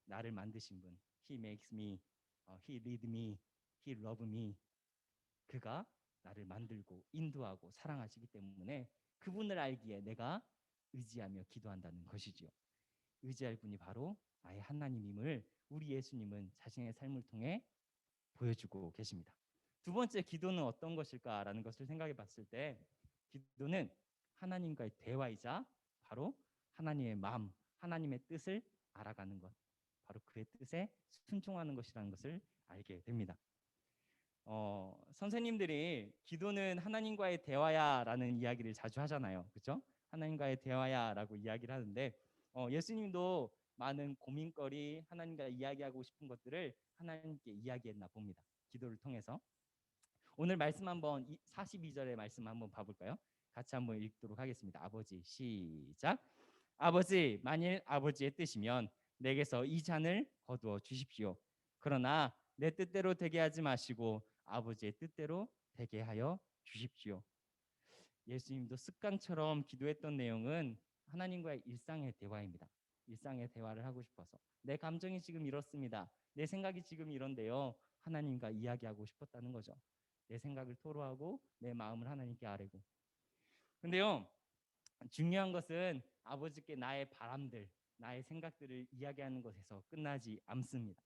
나를 만드신 분, He makes me, He lead me, He love me. 그가 나를 만들고 인도하고 사랑하시기 때문에 그분을 알기에 내가 의지하며 기도한다는 것이지요. 의지할 분이 바로 나의 하나님임을 우리 예수님은 자신의 삶을 통해 보여주고 계십니다. 두 번째, 기도는 어떤 것일까라는 것을 생각해 봤을 때, 기도는 하나님과의 대화이자 바로 하나님의 마음, 하나님의 뜻을 알아가는 것, 바로 그의 뜻에 순종하는 것이라는 것을 알게 됩니다. 선생님들이 기도는 하나님과의 대화야라는 이야기를 자주 하잖아요. 그렇죠? 하나님과의 대화야라고 이야기를 하는데, 예수님도 많은 고민거리, 하나님과 이야기하고 싶은 것들을 하나님께 이야기했나 봅니다. 기도를 통해서. 오늘 말씀 한번 42절의 말씀 한번 봐볼까요? 같이 한번 읽도록 하겠습니다. 아버지, 시작. 아버지, 만일 아버지의 뜻이면 내게서 이 잔을 거두어 주십시오. 그러나 내 뜻대로 되게 하지 마시고 아버지의 뜻대로 되게 하여 주십시오. 예수님도 습관처럼 기도했던 내용은 하나님과의 일상의 대화입니다. 일상의 대화를 하고 싶어서, 내 감정이 지금 이렇습니다, 내 생각이 지금 이런데요, 하나님과 이야기하고 싶었다는 거죠. 내 생각을 토로하고 내 마음을 하나님께 아뢰고. 근데요, 중요한 것은 아버지께 나의 바람들, 나의 생각들을 이야기하는 것에서 끝나지 않습니다.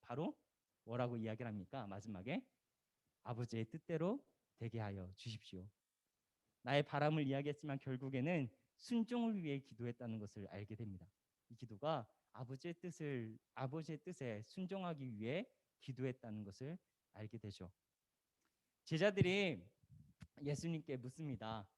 바로 뭐라고 이야기를 합니까? 마지막에 아버지의 뜻대로 되게 하여 주십시오. 나의 바람을 이야기했지만 결국에는 순종을 위해 기도했다는 것을 알게 됩니다. 이 기도가 아버지의 뜻에 순종하기 위해 기도했다는 것을 알게 되죠. 제자들이 예수님께 묻습니다.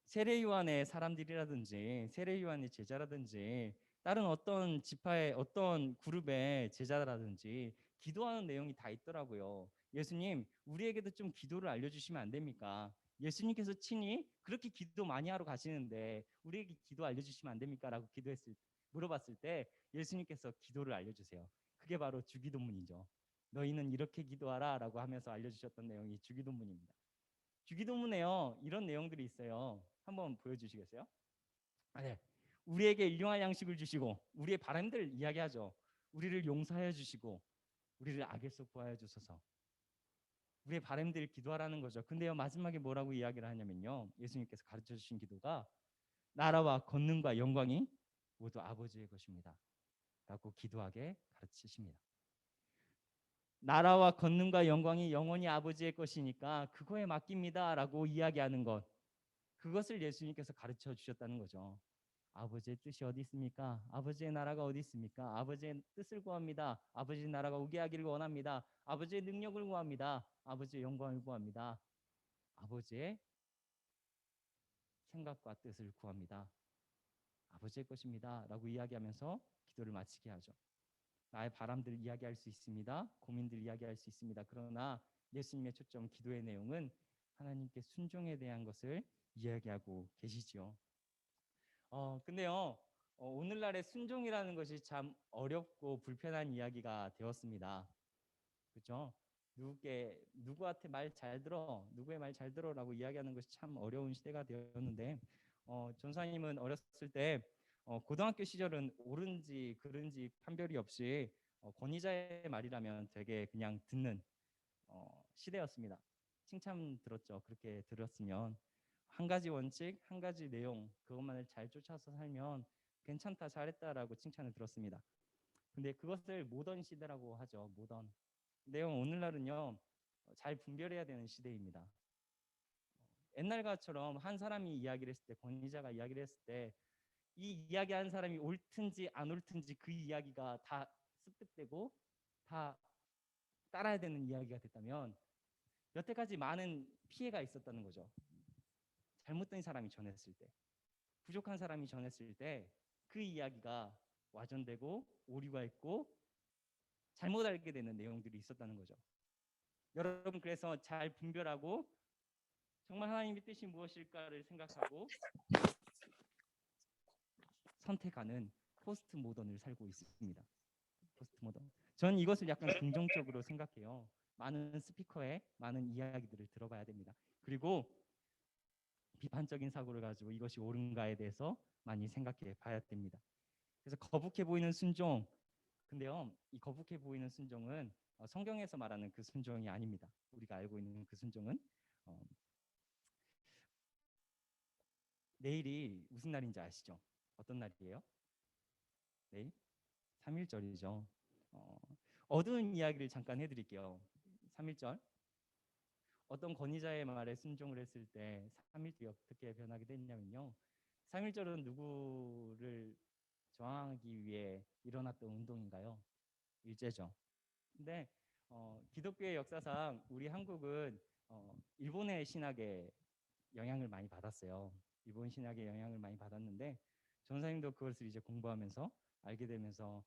세례요한의 사람들이라든지 세례요한의 제자라든지 다른 어떤 지파의 어떤 그룹의 제자라든지 기도하는 내용이 다 있더라고요. 예수님, 우리에게도 좀 기도를 알려주시면 안 됩니까? 예수님께서 친히 그렇게 기도 많이 하러 가시는데 우리에게 기도 알려주시면 안 됩니까? 라고 물어봤을 때 예수님께서 기도를 알려주세요. 그게 바로 주기도문이죠. 너희는 이렇게 기도하라 라고 하면서 알려주셨던 내용이 주기도문입니다. 주기도문에요, 이런 내용들이 있어요. 한번 보여주시겠어요? 네. 우리에게 일용할 양식을 주시고 우리의 바람들을 이야기하죠. 우리를 용서하여 주시고 우리를 악에서 구하여 주소서. 우리의 바람들을 기도하라는 거죠. 근데요, 마지막에 뭐라고 이야기를 하냐면요, 예수님께서 가르쳐 주신 기도가 나라와 권능과 영광이 모두 아버지의 것입니다 라고 기도하게 가르치십니다. 나라와 권능과 영광이 영원히 아버지의 것이니까 그거에 맡깁니다 라고 이야기하는 것, 그것을 예수님께서 가르쳐 주셨다는 거죠. 아버지의 뜻이 어디 있습니까? 아버지의 나라가 어디 있습니까? 아버지의 뜻을 구합니다. 아버지의 나라가 오게 하기를 원합니다. 아버지의 능력을 구합니다. 아버지의 영광을 구합니다. 아버지의 생각과 뜻을 구합니다. 아버지의 것입니다 라고 이야기하면서 기도를 마치게 하죠. 나의 바람들을 이야기할 수 있습니다. 고민들 이야기할 수 있습니다. 그러나 예수님의 초점 기도의 내용은 하나님께 순종에 대한 것을 이야기하고 계시지요. 근데요, 오늘날의 순종이라는 것이 참 어렵고 불편한 이야기가 되었습니다. 그렇죠? 누구한테 말 잘 들어, 누구의 말 잘 들어라고 이야기하는 것이 참 어려운 시대가 되었는데, 전사님은 어렸을 때 고등학교 시절은 옳은지 그른지 판별이 없이 권위자의 말이라면 되게 그냥 듣는 시대였습니다. 칭찬 들었죠. 그렇게 들었으면 한 가지 원칙, 한 가지 내용, 그것만을 잘 쫓아서 살면 괜찮다, 잘했다라고 칭찬을 들었습니다. 근데 그것을 모던 시대라고 하죠. 모던. 근데요, 오늘날은요, 잘 분별해야 되는 시대입니다. 옛날과처럼 한 사람이 이야기를 했을 때, 권위자가 이야기를 했을 때 이 이야기한 사람이 옳든지 안 옳든지 그 이야기가 다 습득되고 다 따라야 되는 이야기가 됐다면 여태까지 많은 피해가 있었다는 거죠. 잘못된 사람이 전했을 때, 부족한 사람이 전했을 때 그 이야기가 와전되고 오류가 있고 잘못 알게 되는 내용들이 있었다는 거죠. 여러분, 그래서 잘 분별하고 정말 하나님의 뜻이 무엇일까를 생각하고 선택하는 포스트 모던을 살고 있습니다. 포스트 모던. 저는 이것을 약간 긍정적으로 생각해요. 많은 스피커의 많은 이야기들을 들어봐야 됩니다. 그리고 비판적인 사고를 가지고 이것이 옳은가에 대해서 많이 생각해 봐야 됩니다. 그래서 거북해 보이는 순종. 근데요, 이 거북해 보이는 순종은 성경에서 말하는 그 순종이 아닙니다. 우리가 알고 있는 그 순종은 내일이 무슨 날인지 아시죠? 어떤 날이에요? 내일? 3.1절이죠. 어두운 이야기를 잠깐 해드릴게요. 3.1절. 어떤 권위자의 말에 순종을 했을 때 3.1절이 어떻게 변하게 됐냐면요, 3.1절은 누구를 저항하기 위해 일어났던 운동인가요? 일제죠. 근데 기독교의 역사상 우리 한국은 일본의 신학에 영향을 많이 받았어요. 일본 신학의 영향을 많이 받았는데 전사님도 그것을 이제 공부하면서 알게 되면서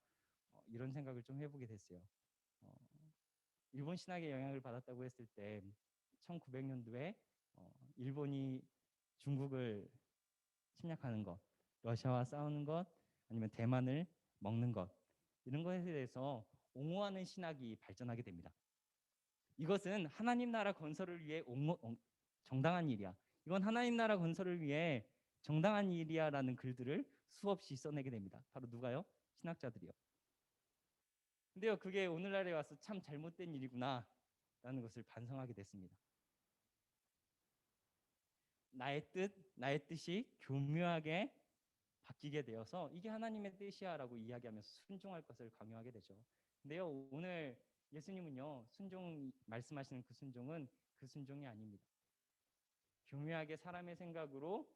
이런 생각을 좀 해보게 됐어요. 일본 신학의 영향을 받았다고 했을 때 1900년도에 일본이 중국을 침략하는 것, 러시아와 싸우는 것, 아니면 대만을 먹는 것, 이런 것에 대해서 옹호하는 신학이 발전하게 됩니다. 이것은 하나님 나라 건설을 위해 정당한 일이야. 이건 하나님 나라 건설을 위해 정당한 일이야라는 글들을 수없이 써내게 됩니다. 바로 누가요? 신학자들이요. 근데요, 그게 오늘날에 와서 참 잘못된 일이구나 라는 것을 반성하게 됐습니다. 나의 뜻이 교묘하게 바뀌게 되어서 이게 하나님의 뜻이야 라고 이야기하면서 순종할 것을 강요하게 되죠. 근데요, 오늘 예수님은요, 순종 말씀하시는 그 순종은 그 순종이 아닙니다. 교묘하게 사람의 생각으로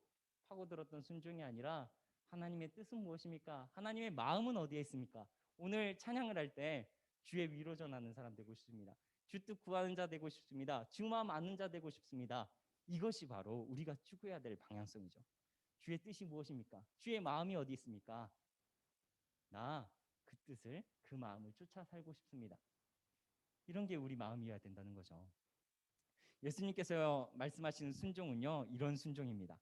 파고들었던 순종이 아니라 하나님의 뜻은 무엇입니까? 하나님의 마음은 어디에 있습니까? 오늘 찬양을 할 때 주의 위로 전하는 사람 되고 싶습니다. 주 뜻 구하는 자 되고 싶습니다. 주 마음 아는 자 되고 싶습니다. 이것이 바로 우리가 추구해야 될 방향성이죠. 주의 뜻이 무엇입니까? 주의 마음이 어디 있습니까? 나 그 뜻을, 그 마음을 쫓아 살고 싶습니다. 이런 게 우리 마음이어야 된다는 거죠. 예수님께서 말씀하시는 순종은요, 이런 순종입니다.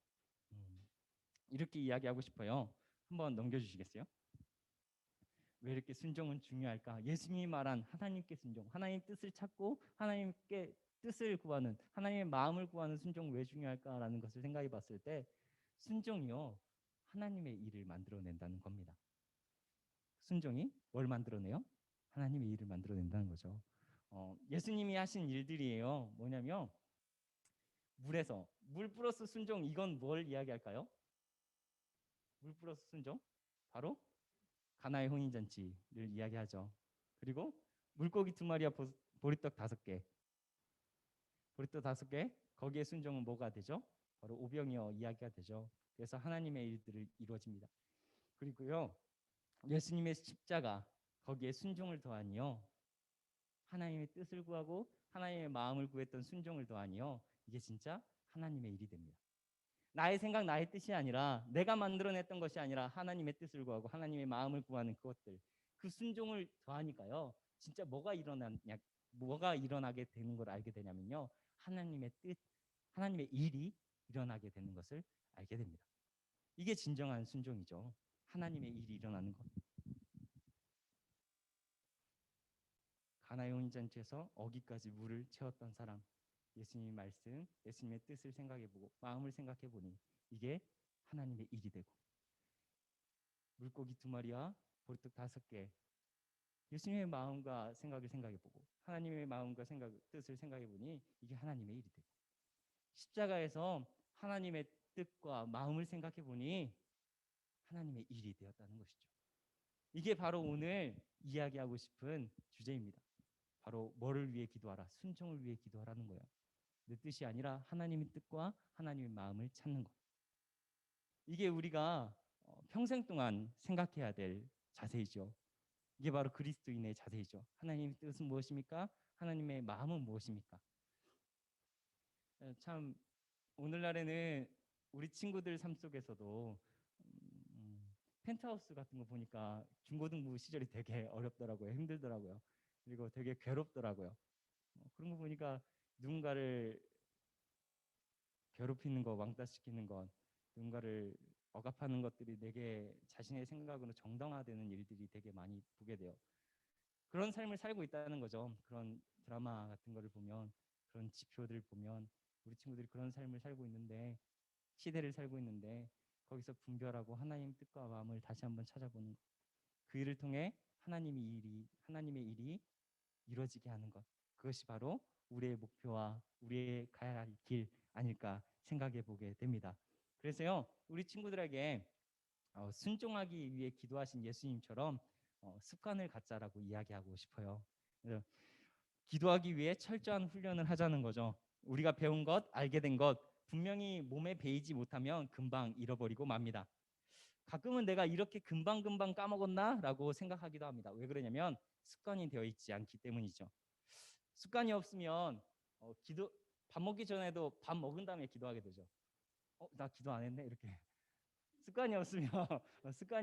이렇게 이야기하고 싶어요. 한번 넘겨주시겠어요? 왜 이렇게 순종은 중요할까? 예수님이 말한 하나님께 순종, 하나님 뜻을 찾고 하나님께 뜻을 구하는, 하나님의 마음을 구하는 순종 왜 중요할까라는 것을 생각해 봤을 때 순종이요, 하나님의 일을 만들어낸다는 겁니다. 순종이 뭘 만들어내요? 하나님의 일을 만들어낸다는 거죠. 예수님이 하신 일들이에요. 뭐냐면 물에서 물 플러스 순종, 이건 뭘 이야기할까요? 물 플러스 순종, 바로 가나의 혼인잔치를 이야기하죠. 그리고 물고기 2마리와 보리떡 5개, 보리떡 5개, 거기에 순종은 뭐가 되죠? 바로 오병이어 이야기가 되죠. 그래서 하나님의 일들을 이루어집니다. 그리고요, 예수님의 십자가, 거기에 순종을 더하니요, 하나님의 뜻을 구하고 하나님의 마음을 구했던 순종을 더하니요, 이게 진짜 하나님의 일이 됩니다. 나의 생각, 나의 뜻이 아니라, 내가 만들어냈던 것이 아니라 하나님의 뜻을 구하고 하나님의 마음을 구하는 그것들, 그 순종을 더하니까요, 진짜 뭐가 일어나게 되는 걸 알게 되냐면요, 하나님의 뜻, 하나님의 일이 일어나게 되는 것을 알게 됩니다. 이게 진정한 순종이죠. 하나님의 일이 일어나는 것. 가나의 혼인잔치에서 어기까지 물을 채웠던 사람, 예수님의 말씀, 예수님의 뜻을 생각해보고 마음을 생각해보니 이게 하나님의 일이 되고, 물고기 2마리와 보리떡 5개, 예수님의 마음과 생각을 생각해보고 하나님의 마음과 뜻을 생각해보니 이게 하나님의 일이 되고, 십자가에서 하나님의 뜻과 마음을 생각해보니 하나님의 일이 되었다는 것이죠. 이게 바로 오늘 이야기하고 싶은 주제입니다. 바로 뭐를 위해 기도하라? 순종을 위해 기도하라는 거예요. 내 뜻이 아니라 하나님의 뜻과 하나님의 마음을 찾는 것. 이게 우리가 평생 동안 생각해야 될 자세이죠. 이게 바로 그리스도인의 자세이죠. 하나님의 뜻은 무엇입니까? 하나님의 마음은 무엇입니까? 참 오늘날에는 우리 친구들 삶 속에서도 펜트하우스 같은 거 보니까 중고등부 시절이 되게 어렵더라고요. 힘들더라고요. 그리고 되게 괴롭더라고요. 그런 거 보니까 누군가를 괴롭히는 거, 왕따시키는 것, 누군가를 억압하는 것들이 내게 자신의 생각으로 정당화되는 일들이 되게 많이 보게 돼요. 그런 삶을 살고 있다는 거죠. 그런 드라마 같은 거를 보면, 그런 지표들 보면 우리 친구들이 그런 삶을 살고 있는데, 시대를 살고 있는데, 거기서 분별하고 하나님 뜻과 마음을 다시 한번 찾아보는 것. 그 일을 통해 하나님의 일이 이루어지게 하는 것. 그것이 바로 우리의 목표와 우리의 가야 할 길 아닐까 생각해 보게 됩니다. 그래서요, 우리 친구들에게 순종하기 위해 기도하신 예수님처럼 습관을 갖자라고 이야기하고 싶어요. 그래서 기도하기 위해 철저한 훈련을 하자는 거죠. 우리가 배운 것, 알게 된 것, 분명히 몸에 배이지 못하면 금방 잃어버리고 맙니다. 가끔은 내가 이렇게 금방금방 까먹었나? 라고 생각하기도 합니다. 왜 그러냐면 습관이 되어 있지 않기 때문이죠. 습관이 없으면 밥 먹기 전에도 밥 먹은 다음에 기도하게 되죠. 나 기도 안 했네? 이렇게. 습관이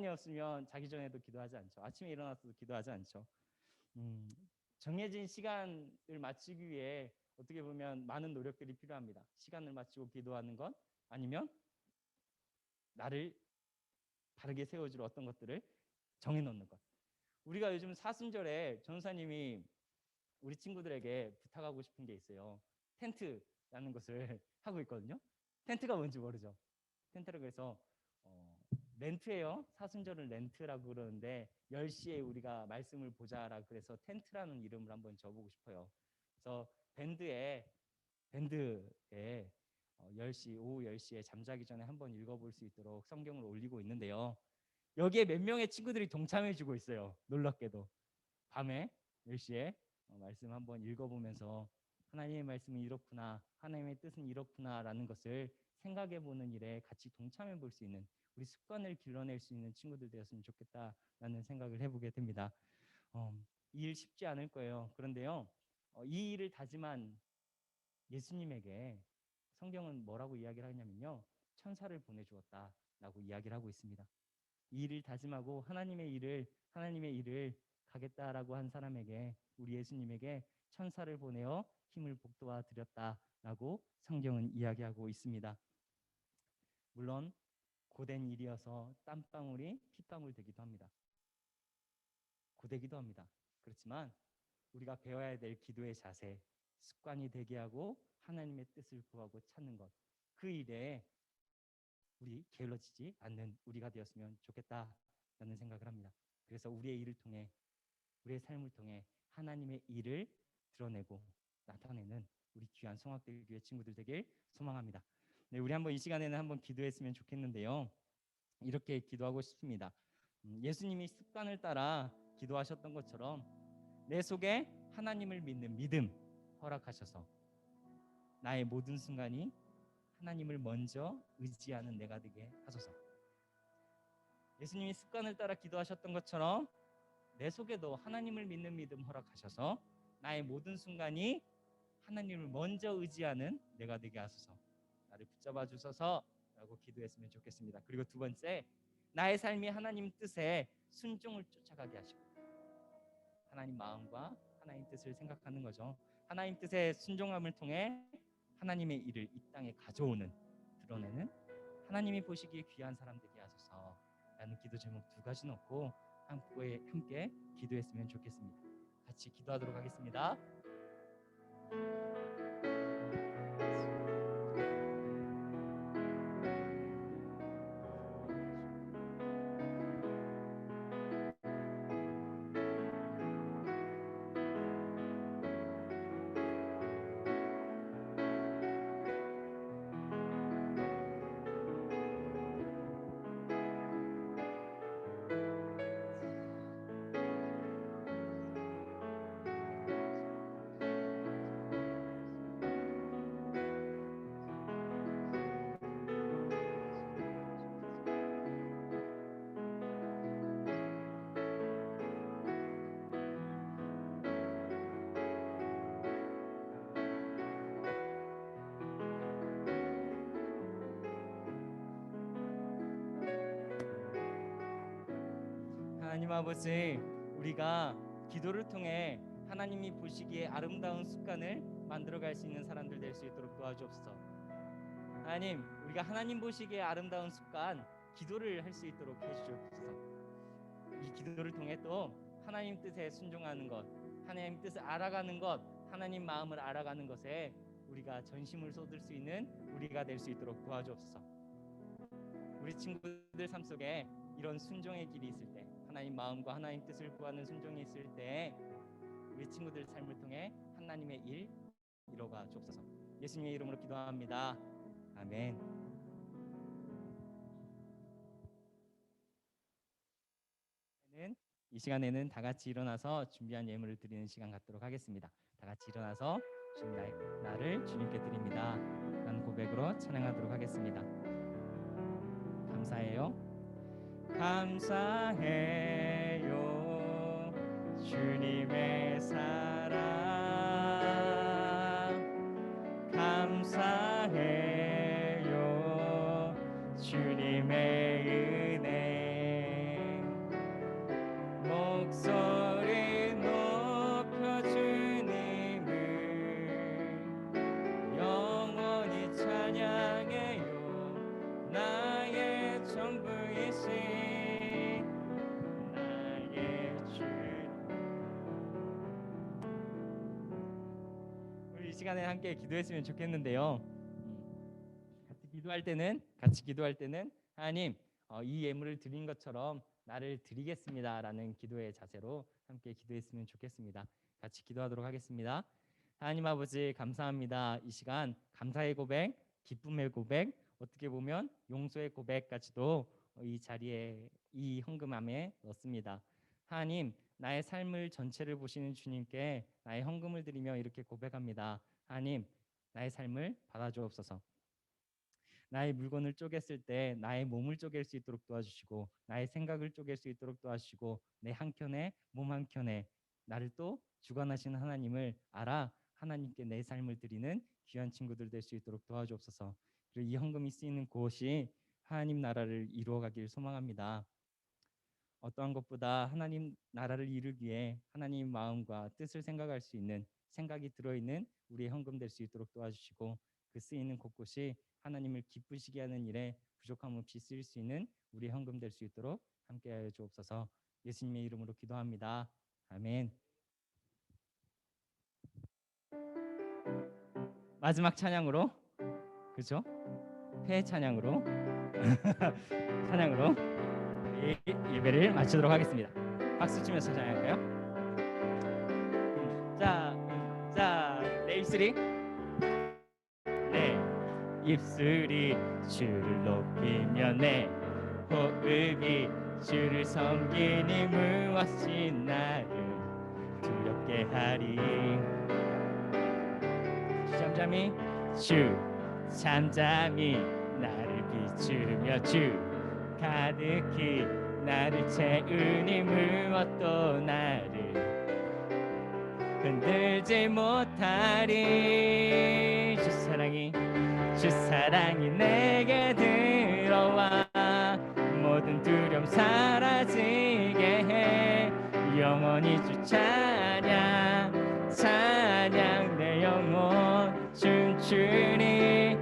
없으면 자기 전에도 기도하지 않죠. 아침에 일어나서도 기도하지 않죠. 정해진 시간을 맞추기 위해 어떻게 보면 많은 노력들이 필요합니다. 시간을 맞추고 기도하는 것, 아니면 나를 바르게 세워줄 어떤 것들을 정해놓는 것. 우리가 요즘 사순절에 전사님이 우리 친구들에게 부탁하고 싶은 게 있어요. 텐트라는 것을 하고 있거든요. 텐트가 뭔지 모르죠. 텐트라고 해서 렌트예요. 사순절을 렌트라고 그러는데 10시에 우리가 말씀을 보자라 그래서 텐트라는 이름을 한번 줘보고 싶어요. 그래서 밴드에 10시, 오후 10시에 잠자기 전에 한번 읽어볼 수 있도록 성경을 올리고 있는데요. 여기에 몇 명의 친구들이 동참해주고 있어요. 놀랍게도 밤에 10시에 말씀 한번 읽어보면서 하나님의 말씀은 이렇구나, 하나님의 뜻은 이렇구나라는 것을 생각해보는 일에 같이 동참해볼 수 있는, 우리 습관을 길러낼 수 있는 친구들 되었으면 좋겠다라는 생각을 해보게 됩니다. 이 일 쉽지 않을 거예요. 그런데요, 이 일을 다짐한 예수님에게 성경은 뭐라고 이야기를 하냐면요, 천사를 보내주었다라고 이야기를 하고 있습니다. 이 일을 다짐하고 하나님의 일을 가겠다라고 한 사람에게, 우리 예수님에게 천사를 보내어 힘을 북돋아 드렸다라고 성경은 이야기하고 있습니다. 물론 고된 일이어서 땀방울이 핏방울 되기도 합니다. 고되기도 합니다. 그렇지만 우리가 배워야 될 기도의 자세, 습관이 되게 하고 하나님의 뜻을 구하고 찾는 것, 그 일에 우리 게을러지지 않는 우리가 되었으면 좋겠다라는 생각을 합니다. 그래서 우리의 일을 통해, 우리의 삶을 통해 하나님의 일을 드러내고 나타내는 우리 귀한 성악대교회 친구들 되길 소망합니다. 네, 우리 한번 이 시간에는 한번 기도했으면 좋겠는데요. 이렇게 기도하고 싶습니다. 예수님이 습관을 따라 기도하셨던 것처럼 내 속에 하나님을 믿는 믿음 허락하셔서 나의 모든 순간이 하나님을 먼저 의지하는 내가 되게 하소서. 예수님이 습관을 따라 기도하셨던 것처럼 내 속에도 하나님을 믿는 믿음 허락하셔서 나의 모든 순간이 하나님을 먼저 의지하는 내가 되게 하소서. 나를 붙잡아 주소서 라고 기도했으면 좋겠습니다. 그리고 두 번째, 나의 삶이 하나님 뜻에 순종을 쫓아가게 하시고 하나님 마음과 하나님 뜻을 생각하는 거죠. 하나님 뜻에 순종함을 통해 하나님의 일을 이 땅에 가져오는, 드러내는, 하나님이 보시기에 귀한 사람 되게 하소서 라는 기도 제목 두 가지 놓고 함께 기도했으면 좋겠습니다. 같이 기도하도록 하겠습니다. 하나님 아버지, 우리가 기도를 통해 하나님이 보시기에 아름다운 습관을 만들어갈 수 있는 사람들 될 수 있도록 도와주옵소서. 하나님, 우리가 하나님 보시기에 아름다운 습관, 기도를 할 수 있도록 해주옵소서. 이 기도를 통해 또 하나님 뜻에 순종하는 것, 하나님 뜻을 알아가는 것, 하나님 마음을 알아가는 것에 우리가 전심을 쏟을 수 있는 우리가 될 수 있도록 도와주옵소서. 우리 친구들 삶 속에 이런 순종의 길이 있을 때, 하나님 마음과 하나님 뜻을 구하는 순종이 있을 때 우리 친구들 삶을 통해 하나님의 일 이뤄가 주옵소서. 예수님의 이름으로 기도합니다. 아멘. 이 시간에는 다 같이 일어나서 준비한 예물을 드리는 시간 갖도록 하겠습니다. 다 같이 일어나서 주님 나를 주님께 드립니다 라는 고백으로 찬양하도록 하겠습니다. 감사해요. 감사해요 주님의 사랑, 감사해요 주님의 은혜, 목소리 높여 주님을 영원히 찬양해요. 나의 전부이신 우리 이 시간에 함께 기도했으면 좋겠는데요. 같이 기도할 때는 하나님, 이 예물을 드린 것처럼 나를 드리겠습니다라는 기도의 자세로 함께 기도했으면 좋겠습니다. 같이 기도하도록 하겠습니다. 하나님 아버지, 감사합니다. 이 시간 감사의 고백, 기쁨의 고백, 어떻게 보면 용서의 고백까지도 이 자리에, 이 헌금함에 넣습니다. 하나님, 나의 삶을 전체를 보시는 주님께 나의 헌금을 드리며 이렇게 고백합니다. 하나님, 나의 삶을 받아주옵소서. 나의 물건을 쪼갰을 때 나의 몸을 쪼갤 수 있도록 도와주시고, 나의 생각을 쪼갤 수 있도록 도와주시고, 내 한켠에, 몸 한켠에 나를 또 주관하시는 하나님을 알아 하나님께 내 삶을 드리는 귀한 친구들 될 수 있도록 도와주옵소서. 그리고 이 헌금이 쓰이는 곳이 하나님 나라를 이루어가길 소망합니다. 어떠한 것보다 하나님 나라를 이루기 위해 하나님 마음과 뜻을 생각할 수 있는 생각이 들어있는 우리의 헌금 될 수 있도록 도와주시고 그 쓰이는 곳곳이 하나님을 기쁘시게 하는 일에 부족함 없이 쓰일 수 있는 우리의 헌금 될 수 있도록 함께하여 주옵소서. 예수님의 이름으로 기도합니다. 아멘. 마지막 찬양으로, 그죠? 회 찬양으로 찬양으로 우리 예배를 마치도록 하겠습니다. 박수 치면서 찬양할까요? 내 입술이 주를 높이며 내 호흡이 주를 섬기니 무엇이 나를 두렵게 하리. 잠잠히 나를 비추며 주 가득히 나를 채우니 무엇도 나를 흔들지 못하리. 주 사랑이 내게 들어와 모든 두려움 사라지게 해. 영원히 주 찬양 내 영혼 춤추니.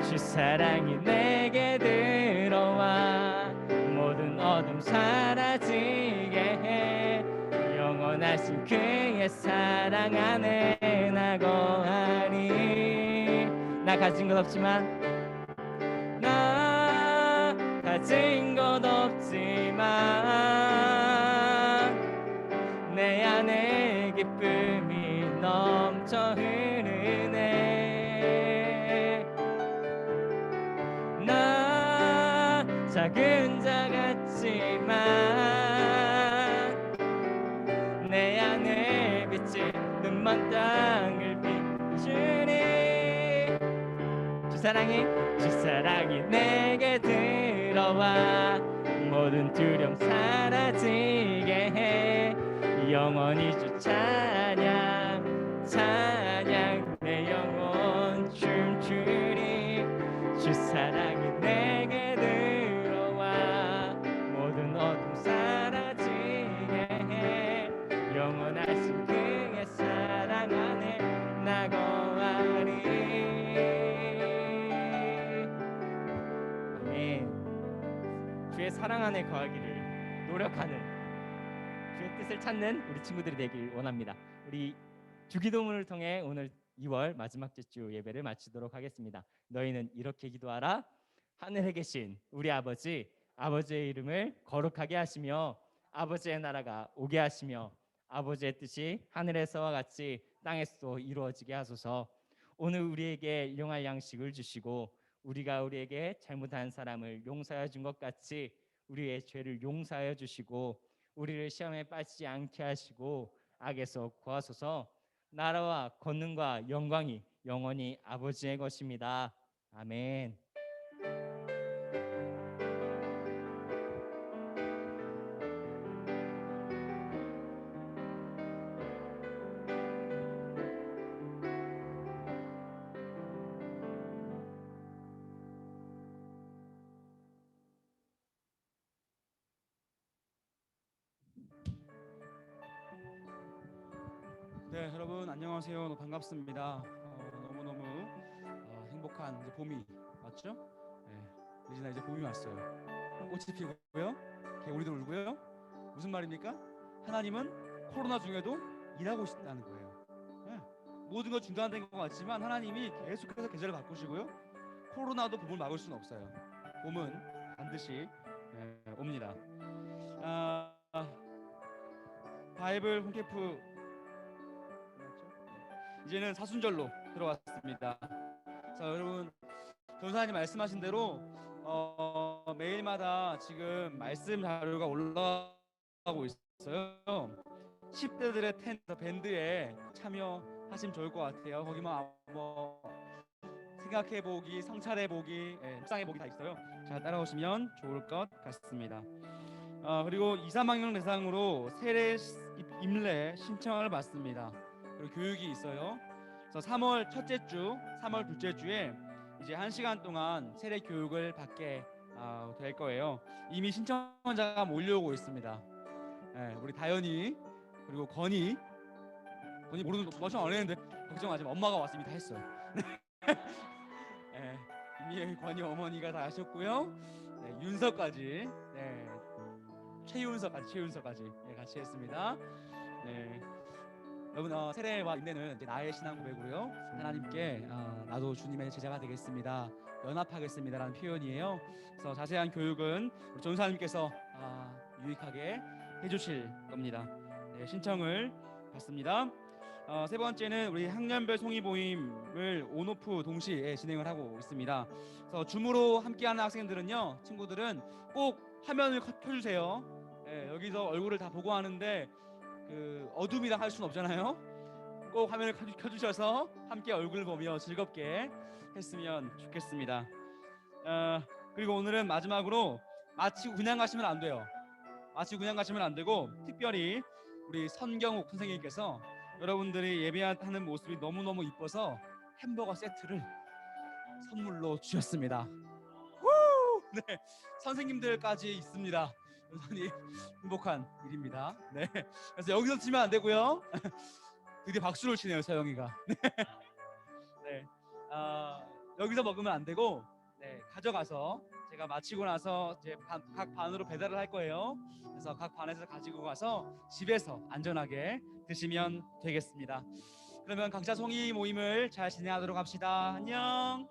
주 사랑이 내게 들어와 모든 어둠 사라지게 해. 영원하신 그의 사랑 안에 나 거하리. 나 가진 것 없지만 내 안에 기쁨이 넘쳐 흐르네. 나 작은 자 같지만 내 안에 빛이 눈먼 땅을 비추니. 주 사랑이 내게 들어와 모든 두려움 사라지게 해. 영원히 주 찬양 내 영혼 춤추리. 주 사랑이 내게 들어와 모든 어둠 사라지게 해. 영원하신 그의 사랑 안에 나 거하리. 아멘. 주의 사랑 안에 거하기를 노력하는 주의 뜻을 찾는 우리 친구들이 되길 원합니다. 우리 주기도문을 통해 오늘 2월 마지막 주 예배를 마치도록 하겠습니다. 너희는 이렇게 기도하라. 하늘에 계신 우리 아버지의 이름을 거룩하게 하시며 아버지의 나라가 오게 하시며 아버지의 뜻이 하늘에서와 같이 땅에서도 이루어지게 하소서. 오늘 우리에게 일용할 양식을 주시고 우리가 우리에게 잘못한 사람을 용서해 준 것 같이 우리의 죄를 용서하여 주시고 우리를 시험에 빠지지 않게 하시고 악에서 구하소서. 나라와 권능과 영광이 영원히 아버지의 것입니다. 아멘. 네, 여러분 안녕하세요. 반갑습니다. 너무너무 행복한 이제 봄이 왔죠? 네, 이제 봄이 왔어요. 꽃이 피고요, 개구리도 울고요. 무슨 말입니까? 하나님은 코로나 중에도 일하고 있다는 거예요. 네, 모든 것 중단된 것 같지만 하나님이 계속해서 계절을 바꾸시고요. 코로나도 봄을 막을 수는 없어요. 봄은 반드시 옵니다. 바이블 홈캠프 이제는 사순절로 들어왔습니다. 자, 여러분 전사님 말씀하신 대로 매일마다 지금 말씀 자료가 올라가고 있어요. 10대들의 텐트 밴드에 참여하시면 좋을 것 같아요. 거기만 뭐 생각해보기, 성찰해보기, 묵상해보기 다 있어요. 잘 따라오시면 좋을 것 같습니다. 그리고 2, 3학년 대상으로 세례 임례 신청을 받습니다. 그리고 교육이 있어요. 그래서 3월 첫째 주, 3월 둘째 주에 이제 1시간 동안 세례 교육을 받게 될 거예요. 이미 신청자가 몰려오고 있습니다. 우리 다현이 그리고 건이 본인 모르는 말씀 안 했는데 걱정하지 마. 엄마가 왔으면 다 했어요. 네, 김미애 권희 어머니가 다 하셨고요. 네, 윤서까지, 네, 최윤서까지 네, 같이 했습니다. 네, 여러분 세례와 인내는 이제 나의 신앙 고백으로요. 하나님께 나도 주님의 제자가 되겠습니다. 연합하겠습니다라는 표현이에요. 그래서 자세한 교육은 우리 전사님께서 유익하게 해주실 겁니다. 네, 신청을 받습니다. 세 번째는 우리 학년별 송이 모임을 온오프 동시에 진행을 하고 있습니다. 그래서 줌으로 함께하는 학생들은요, 친구들은 꼭 화면을 켜주세요. 네, 여기서 얼굴을 다 보고 하는데 그 어둠이라 할 수는 없잖아요. 꼭 화면을 켜주셔서 함께 얼굴 보며 즐겁게 했으면 좋겠습니다. 그리고 오늘은 마지막으로 마치고 그냥 가시면 안 돼요. 마치고 그냥 가시면 안 되고 특별히 우리 선경욱 선생님께서 여러분들이 예배하는 모습이 너무너무 이뻐서 햄버거 세트를 선물로 주셨습니다. 후! 네, 선생님들까지 있습니다. 여전히 행복한 일입니다. 네, 그래서 여기서 치면 안 되고요. 드디어 박수를 치네요, 서영이가. 네, 여기서 먹으면 안 되고, 네, 가져가서 제가 마치고 나서 이제 각 반으로 배달을 할 거예요. 그래서 각 반에서 가지고 가서 집에서 안전하게 드시면 되겠습니다. 그러면 각자 송이 모임을 잘 진행하도록 합시다. 안녕.